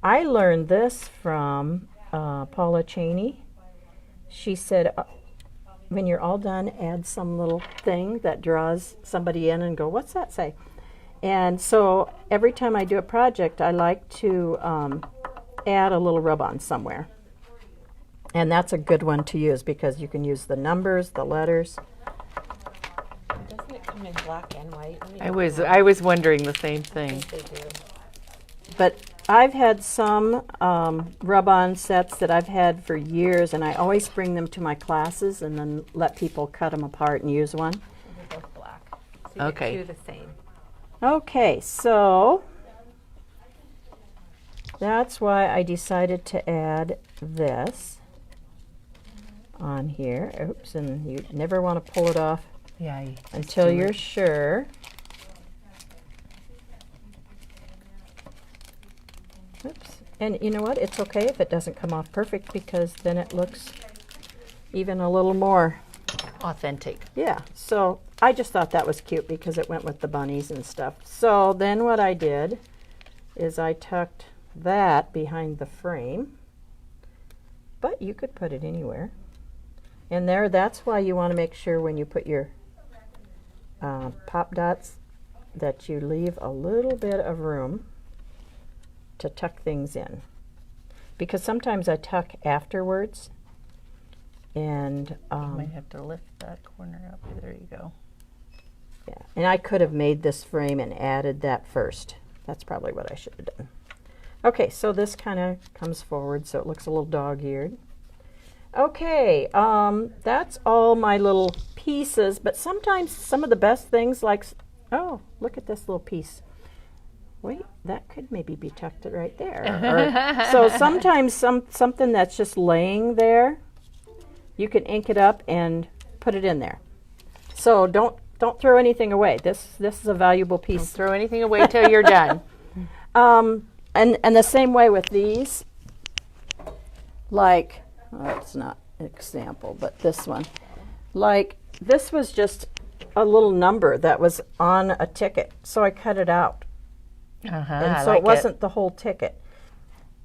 I learned this from Paula Cheney. She said, when you're all done, add some little thing that draws somebody in and go, what's that say? And so every time I do a project, I like to add a little rub-on somewhere. And that's a good one to use because you can use the numbers, the letters. Doesn't it come in black and white? I was wondering the same thing. They do. But I've had some rub-on sets that I've had for years, and I always bring them to my classes and then let people cut them apart and use one. They're both black. So you Okay. get two the same. Okay, so that's why I decided to add this on here. Oops, and you never want to pull it off Yeah. until you're sure. Oops. And you know what? It's okay if it doesn't come off perfect, because then it looks even a little more. Authentic. Yeah, so I just thought that was cute because it went with the bunnies and stuff. So then what I did is I tucked that behind the frame, but you could put it anywhere. And there, that's why you want to make sure when you put your pop dots that you leave a little bit of room to tuck things in. Because sometimes I tuck afterwards, and You might have to lift that corner up. There you go. yeah, and I could have made this frame and added that first. That's probably what I should have done. Okay, so this kind of comes forward so it looks a little dog-eared. Okay, that's all my little pieces, but sometimes some of the best things, like, oh, look at this little piece. Wait, that could maybe be tucked right there. Or, so sometimes something that's just laying there, you can ink it up and put it in there. So don't throw anything away. This is a valuable Don't piece. throw anything away till you're done. And the same way with these, like, oh, it's not an example, but this one. Like, this was just a little number that was on a ticket, so I cut it out. And so it wasn't the whole ticket.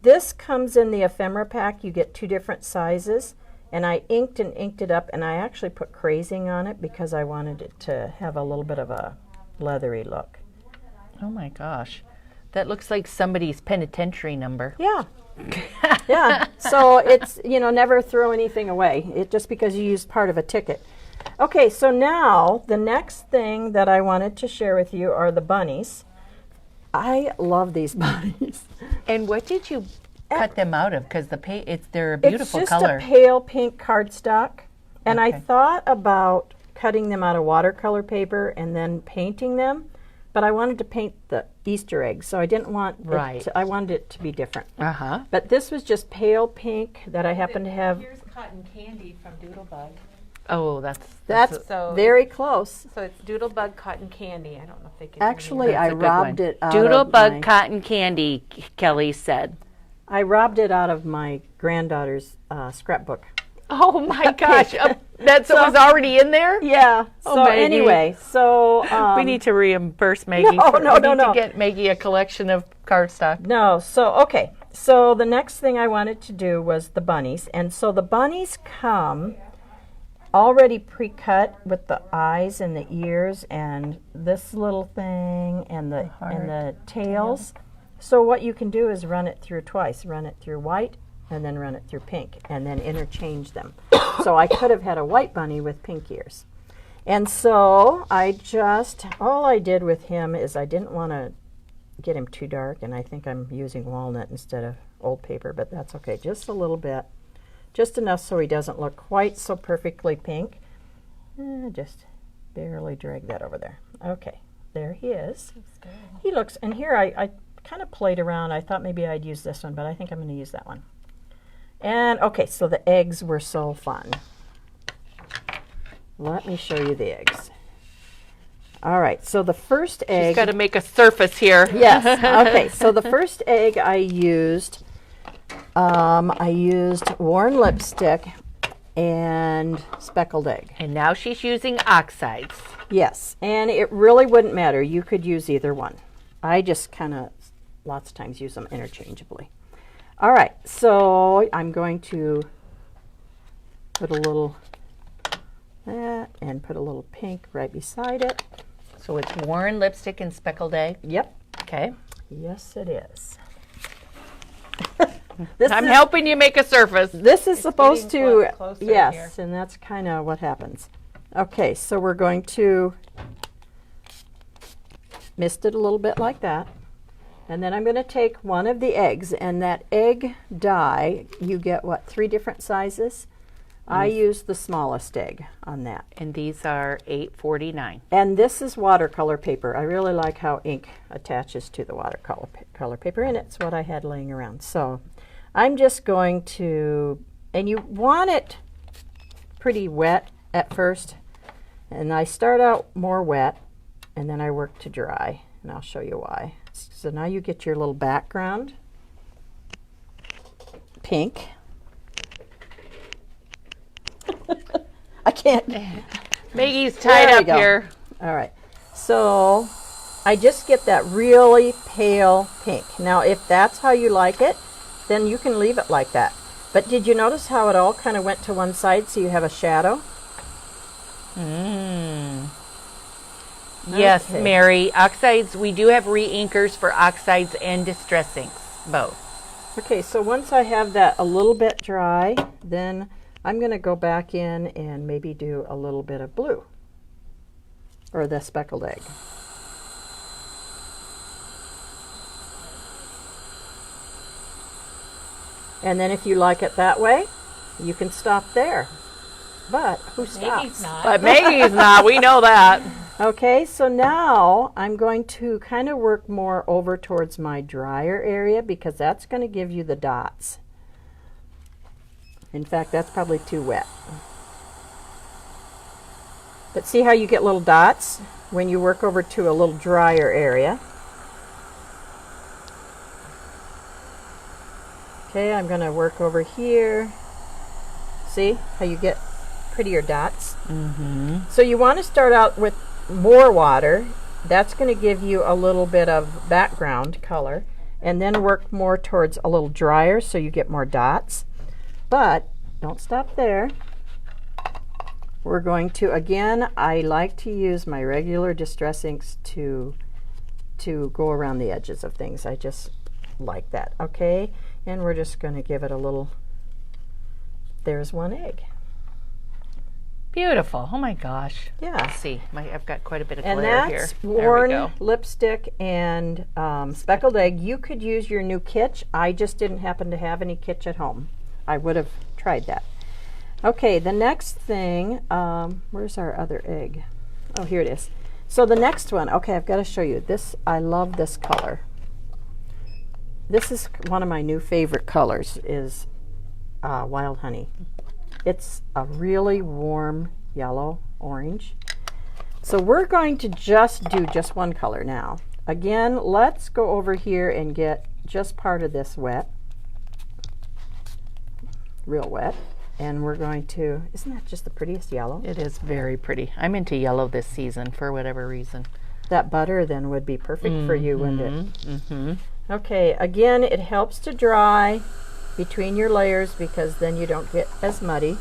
This comes in the ephemera pack. You get 2 different sizes, and I inked it up, and I actually put crazing on it because I wanted it to have a little bit of a leathery look. Oh my gosh. That looks like somebody's penitentiary number. Yeah. Yeah. So it's, never throw anything away. It just because you used part of a ticket. Okay, so now the next thing that I wanted to share with you are the bunnies. I love these bunnies. And what did you cut them out of? Because they're a beautiful it's just color. a pale pink cardstock. And I Okay. thought about cutting them out of watercolor paper and then painting them, but I wanted to paint the Easter eggs, so I didn't want Right. I wanted it to be different. Uh-huh. But this was just pale pink that I happen to have. Here's cotton candy from Doodlebug. Oh, that's That's So- very close. So it's Doodlebug cotton candy. I don't know if they can. Actually, I a good robbed one. it out Doodlebug of my, cotton candy, Kelly said. I robbed it out of my granddaughter's scrapbook. Oh my gosh. That was already in there? Yeah. Oh, So Maggie. anyway, so We need to reimburse Maggie. No, we no, need no. to get Maggie a collection of cardstock. No, so okay. So the next thing I wanted to do was the bunnies. And so the bunnies come already pre-cut with the eyes and the ears and this little thing and the tails. So what you can do is run it through twice. Run it through white and then run it through pink and then interchange them. So I could have had a white bunny with pink ears. And so all I did with him is I didn't want to get him too dark, and I think I'm using walnut instead of old paper, but that's okay, just a little bit. Just enough so he doesn't look quite so perfectly pink. Just barely drag that over there. Okay, there he is. He looks, and here I kind of played around. I thought maybe I'd use this one, but I think I'm going to use that one. And okay, so the eggs were so fun. Let me show you the eggs. All right, so the first egg. She's got to make a surface here. Yes. Okay. So the first egg I used worn lipstick and speckled egg. And now she's using oxides. Yes, and it really wouldn't matter. You could use either one. I just kind of lots of times use them interchangeably. All right. So I'm going to put a little that and put a little pink right beside it. So it's worn lipstick and speckled egg. Yep. Okay. Yes, it is. I'm helping you make a surface. This is supposed to, closer yes, here. and that's kind of what happens. Okay, so we're going to mist it a little bit like that. And then I'm going to take one of the eggs, and that egg dye, you get what, 3 different sizes? I use the smallest egg on that. And these are $8.49. And this is watercolor paper. I really like how ink attaches to the watercolor paper, and it's what I had laying around. So I'm just going to, and you want it pretty wet at first, and I start out more wet, and then I work to dry, and I'll show you why. So now you get your little background, pink. I can't. Maggie's tied up here. All right. So I just get that really pale pink. Now, if that's how you like it, then you can leave it like that. But did you notice how it all kind of went to one side so you have a shadow? Yes, Okay. Mary. Oxides, we do have re-inkers for oxides and distress inks, both. Okay, so once I have that a little bit dry, then I'm going to go back in and maybe do a little bit of blue, or the speckled egg. And then if you like it that way, you can stop there. But who stops? But Maggie's not. We know that. Okay, so now I'm going to kind of work more over towards my drier area because that's going to give you the dots. In fact, that's probably too wet. But see how you get little dots when you work over to a little drier area. Okay, I'm going to work over here. See how you get prettier dots? So you want to start out with more water. That's going to give you a little bit of background color, and then work more towards a little drier so you get more dots. But don't stop there. We're going to, again, I like to use my regular distress inks to go around the edges of things. I just like that. Okay, and we're just going to give it a little, there's one egg. Beautiful. Oh my gosh. Yeah. Let's see. I've got quite a bit of And glare here. that's There we worn go. lipstick and speckled egg. You could use your new kitsch. I just didn't happen to have any kitsch at home. I would have tried that. Okay, the next thing, where's our other egg? Oh, here it is. So the next one, okay, I've got to show you. This, I love this color. This is one of my new favorite colors, is Wild Honey. It's a really warm yellow, orange. So we're going to just do just one color now. Again, let's go over here and get just part of this wet. Real wet. And we're going to, isn't that just the prettiest yellow? It is very pretty. I'm into yellow this season for whatever reason. That butter then would be perfect for you, wouldn't it? Okay, again, it helps to dry between your layers because then you don't get as muddy.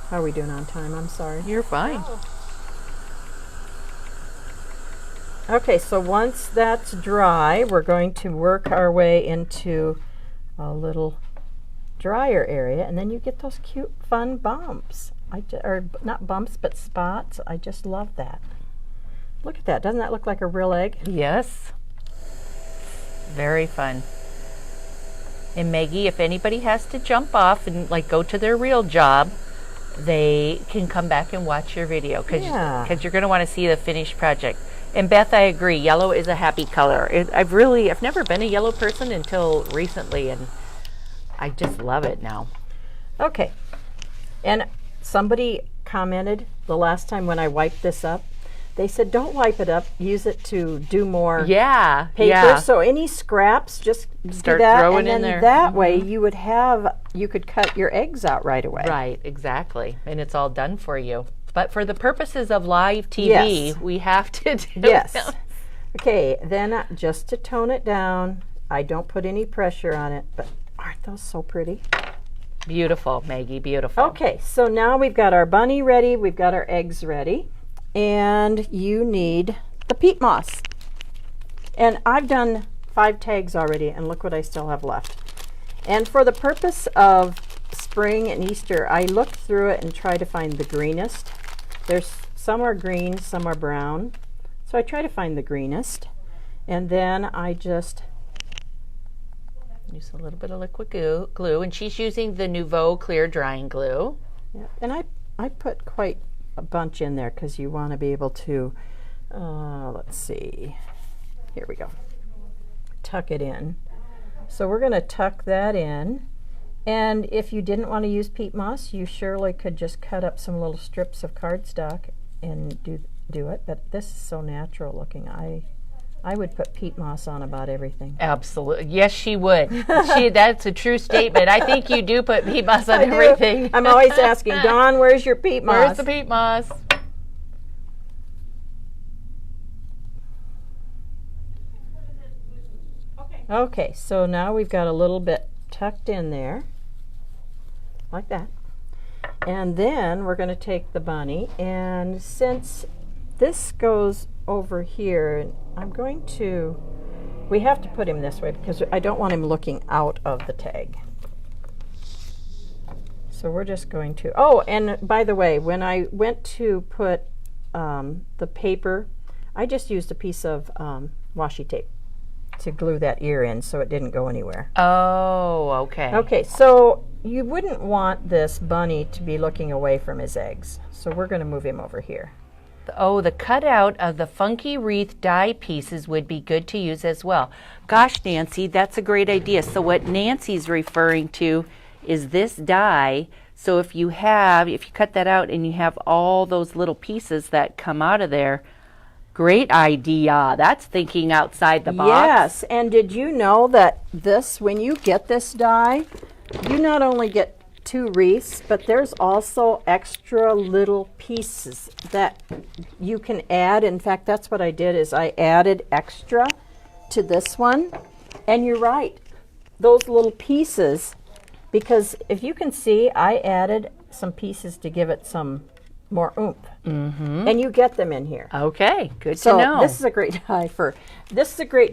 How are we doing on time? I'm sorry. You're fine. Okay, so once that's dry, we're going to work our way into a little drier area, and then you get those cute, fun bumps. Or not bumps, but spots. I just love that. Look at that. Doesn't that look like a real egg? Yes. Very fun. And Maggie, if anybody has to jump off and like go to their real job, they can come back and watch your video because you're going to want to see the finished project. And Beth, I agree. Yellow is a happy color. I've never been a yellow person until recently, and I just love it now. Okay. And somebody commented the last time when I wiped this up, they said, don't wipe it up, use it to do more paper. Yeah. So any scraps, just Start do that, throwing and in then there. that way you could cut your eggs out right away. Right, exactly. And it's all done for you. But for the purposes of live TV, Yes. we have to do Yes. this. Okay, then just to tone it down, I don't put any pressure on it, but aren't those so pretty? Beautiful, Maggie, beautiful. Okay, so now we've got our bunny ready, we've got our eggs ready, and you need the peat moss. And I've done 5 tags already, and look what I still have left. And for the purpose of spring and Easter, I look through it and try to find the greenest. Some are green, some are brown. So I try to find the greenest. And then I just, Use a little bit of liquid glue, and she's using the Nouveau Clear Drying Glue. yeah, and I put quite a bunch in there because you want to be able to, let's see, here we go, tuck it in. So we're going to tuck that in. And if you didn't want to use peat moss, you surely could just cut up some little strips of cardstock and do it. But this is so natural looking. I would put peat moss on about everything. Absolutely. Yes, she would. That's a true statement. I think you do put peat moss on everything. I'm always asking, Dawn, where's your peat moss? Where's the peat moss? Okay, so now we've got a little bit tucked in there, like that. And then we're going to take the bunny, and since this goes over here, I'm going to, we have to put him this way because I don't want him looking out of the tag. So we're just going to, oh, and by the way, when I went to put the paper, I just used a piece of washi tape to glue that ear in so it didn't go anywhere. Oh, okay. Okay, so you wouldn't want this bunny to be looking away from his eggs. So we're going to move him over here. Oh, the cutout of the funky wreath die pieces would be good to use as well. Gosh, Nancy, that's a great idea. So what Nancy's referring to is this die. So if you cut that out and you have all those little pieces that come out of there, great idea. That's thinking outside the box. Yes, and did you know that this, when you get this die, you not only get 2 wreaths, but there's also extra little pieces that you can add. In fact, that's what I did, is I added extra to this one. And you're right, those little pieces, because if you can see, I added some pieces to give it some more oomph. Mm-hmm. And you get them in here. Okay, good So to know. this is a great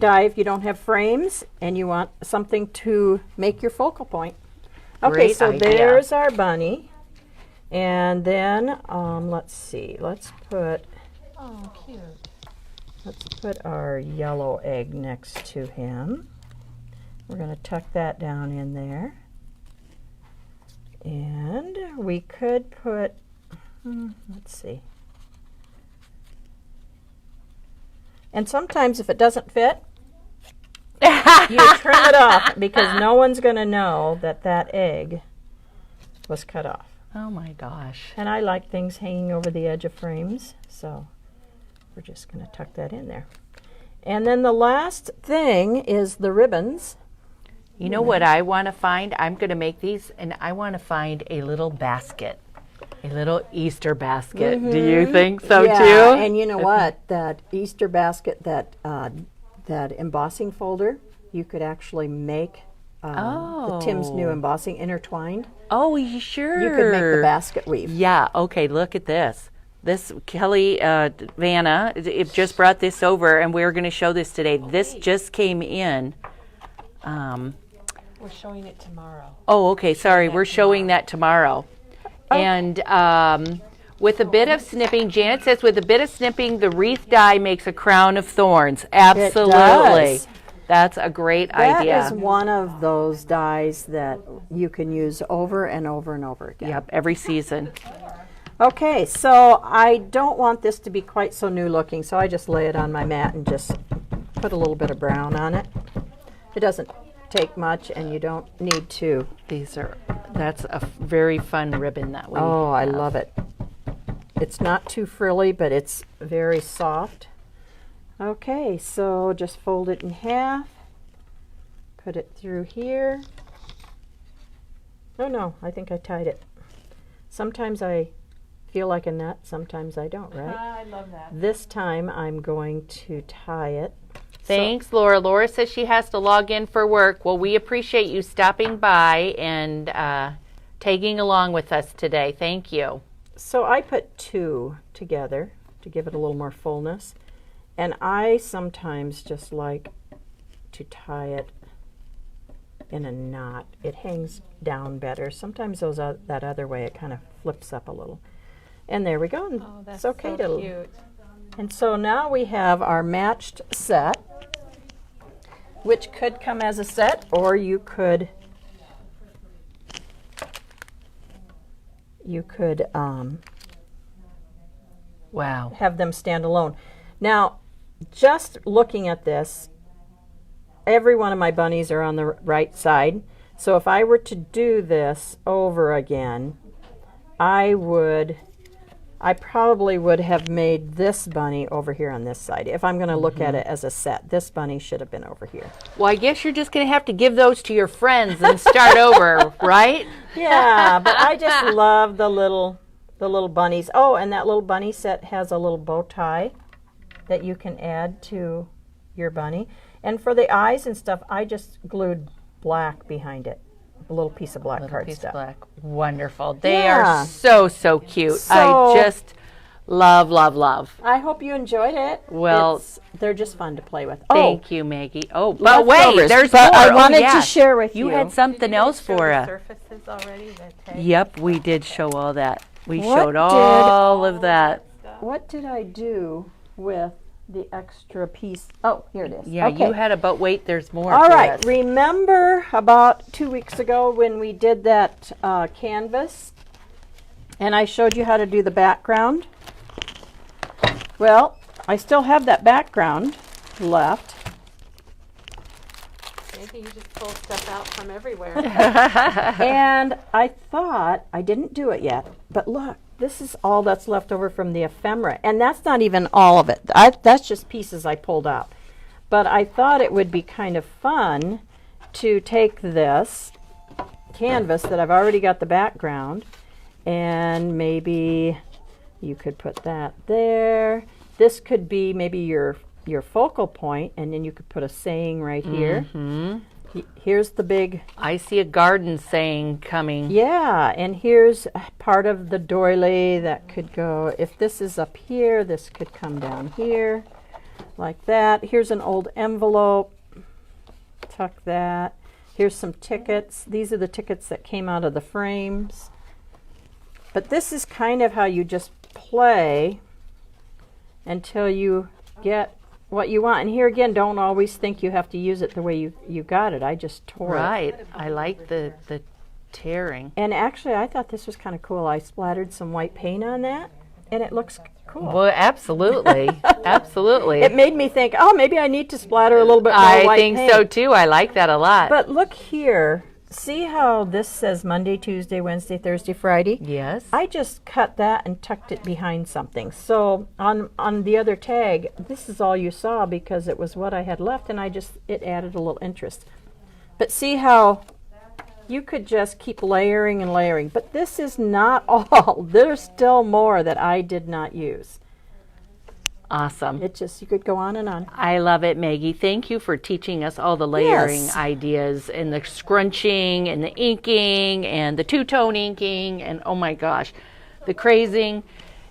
die if you don't have frames and you want something to make your focal point. Okay, Great so idea. there's our bunny. And then, let's see, let's put our yellow egg next to him. We're going to tuck that down in there. And we could put, let's see. And sometimes if it doesn't fit, you trim it off because no one's going to know that that egg was cut off. Oh my gosh. And I like things hanging over the edge of frames, so we're just going to tuck that in there. And then the last thing is the ribbons. You know what I want to find? I'm going to make these, and I want to find a little basket. A little Easter basket. Do you think so Yeah, too? and you know what? That Easter basket, that embossing folder, you could actually make the Tim's New Embossing intertwined. Oh, you sure? You could make the basket weave. Yeah, okay, look at this. This, Kelly Vanna, it just brought this over, and we're going to show this today. This just came in. We're showing it tomorrow. Oh, okay, sorry. We're showing that tomorrow. And with a bit of snipping, Janet says, with a bit of snipping, the wreath die makes a crown of thorns. Absolutely. does. That's a great idea. That is one of those dies that you can use over and over and over again. Yep, every season. Okay, so I don't want this to be quite so new looking, so I just lay it on my mat and just put a little bit of brown on it. It doesn't take much, and you don't need to. That's a very fun ribbon that we I have. love it. It's not too frilly, but it's very soft. Okay, so just fold it in half, put it through here. Oh no, I think I tied it. Sometimes I feel like a nut, sometimes I don't, right? I love that. This time I'm going to tie it. Thanks, Laura. Laura says she has to log in for work. Well, we appreciate you stopping by and tagging along with us today. Thank you. So I put 2 together to give it a little more fullness. And I sometimes just like to tie it in a knot. It hangs down better. Sometimes that other way it kind of flips up a little. And there we go. And Oh, that's it's okay so to. cute. And so now we have our matched set. which could come as a set, or you could Wow. have them stand alone. Now, just looking at this, every one of my bunnies are on the right side. So if I were to do this over again, I probably would have made this bunny over here on this side. If I'm going to look at it as a set, this bunny should have been over here. Well, I guess you're just going to have to give those to your friends and start over, right? Yeah, but I just love the little bunnies. Oh, and that little bunny set has a little bow tie that you can add to your bunny. And for the eyes and stuff, I just glued black behind it. A little piece of black cardstock. Black. Wonderful. They are so cute. I just love. I hope you enjoyed it. Well, they're just fun to play with. Thank you, Maggie. Oh, but wait, leftovers, there's but more. I wanted to share with you. You had something else for us. Surfaces already. Yep, we did show all that. We What showed did- all of that. What did I do with the extra piece? Oh, here it is. Yeah, okay. you had but wait, there's more. All for right. us. Remember about 2 weeks ago when we did that canvas and I showed you how to do the background? Well, I still have that background left. Maybe you just pull stuff out from everywhere. And I thought, I didn't do it yet, but look, this is all that's left over from the ephemera. And that's not even all of it. That's just pieces I pulled out. But I thought it would be kind of fun to take this canvas that I've already got the background, and maybe you could put that there. This could be maybe your focal point, and then you could put a saying right here. Here's the big... I see a garden saying coming. Yeah, and here's part of the doily that could go... If this is up here, this could come down here, like that. Here's an old envelope. Tuck that. Here's some tickets. These are the tickets that came out of the frames. But this is kind of how you just play until you get what you want. And here again, don't always think you have to use it the way you got it. I just tore it. Right. I like the tearing. And actually, I thought this was kind of cool. I splattered some white paint on that, and it looks cool. Well, absolutely. Absolutely. It made me think, oh, maybe I need to splatter a little bit more white paint. I think so too. I like that a lot. But look here. See how this says Monday, Tuesday, Wednesday, Thursday, Friday? Yes. I just cut that and tucked it behind something. So on the other tag, this is all you saw because it was what I had left, and it added a little interest. But see how you could just keep layering and layering. But this is not all. There's still more that I did not use. Awesome. You could go on and on. I love it, Maggie. Thank you for teaching us all the layering Yes. ideas and the scrunching and the inking and the two-tone inking and oh my gosh, the crazing.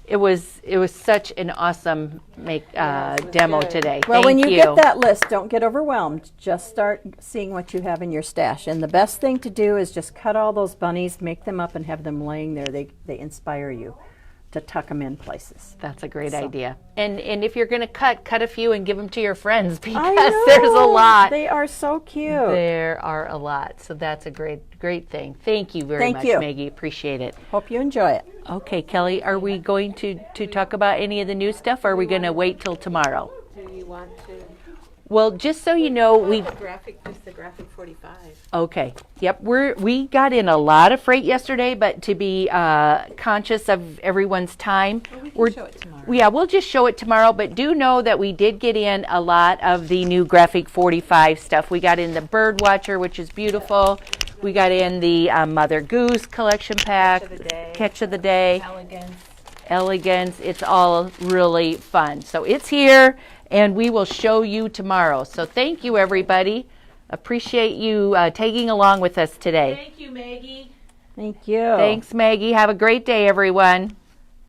It was such an awesome demo today. Well, when Thank you get that list, don't get overwhelmed. Just start seeing what you have in your stash. And the best thing to do is just cut all those bunnies, make them up, and have them laying there. They inspire you to tuck them in places. That's a great idea. And if you're going to cut a few and give them to your friends I because know. there's a lot. They are so cute. There are a lot. So that's a great thing. Thank you very much, you. Maggie. Appreciate it. Hope you enjoy it. Okay, Kelly, are we going to talk about any of the new stuff, or are we going to wait till tomorrow? Do you want to? Well, just so you know, Just the graphic 45. Okay. Yep. We got in a lot of freight yesterday, but to be conscious of everyone's time, We'll show it tomorrow. Yeah, we'll just show it tomorrow. But do know that we did get in a lot of the new graphic 45 stuff. We got in the Bird Watcher, which is beautiful. We got in the Mother Goose collection pack, Catch of the Day, Elegance. It's all really fun. So it's here, and we will show you tomorrow. So thank you, everybody. Appreciate you tagging along with us today. Thank you, Maggie. Thank you. Thanks, Maggie. Have a great day, everyone.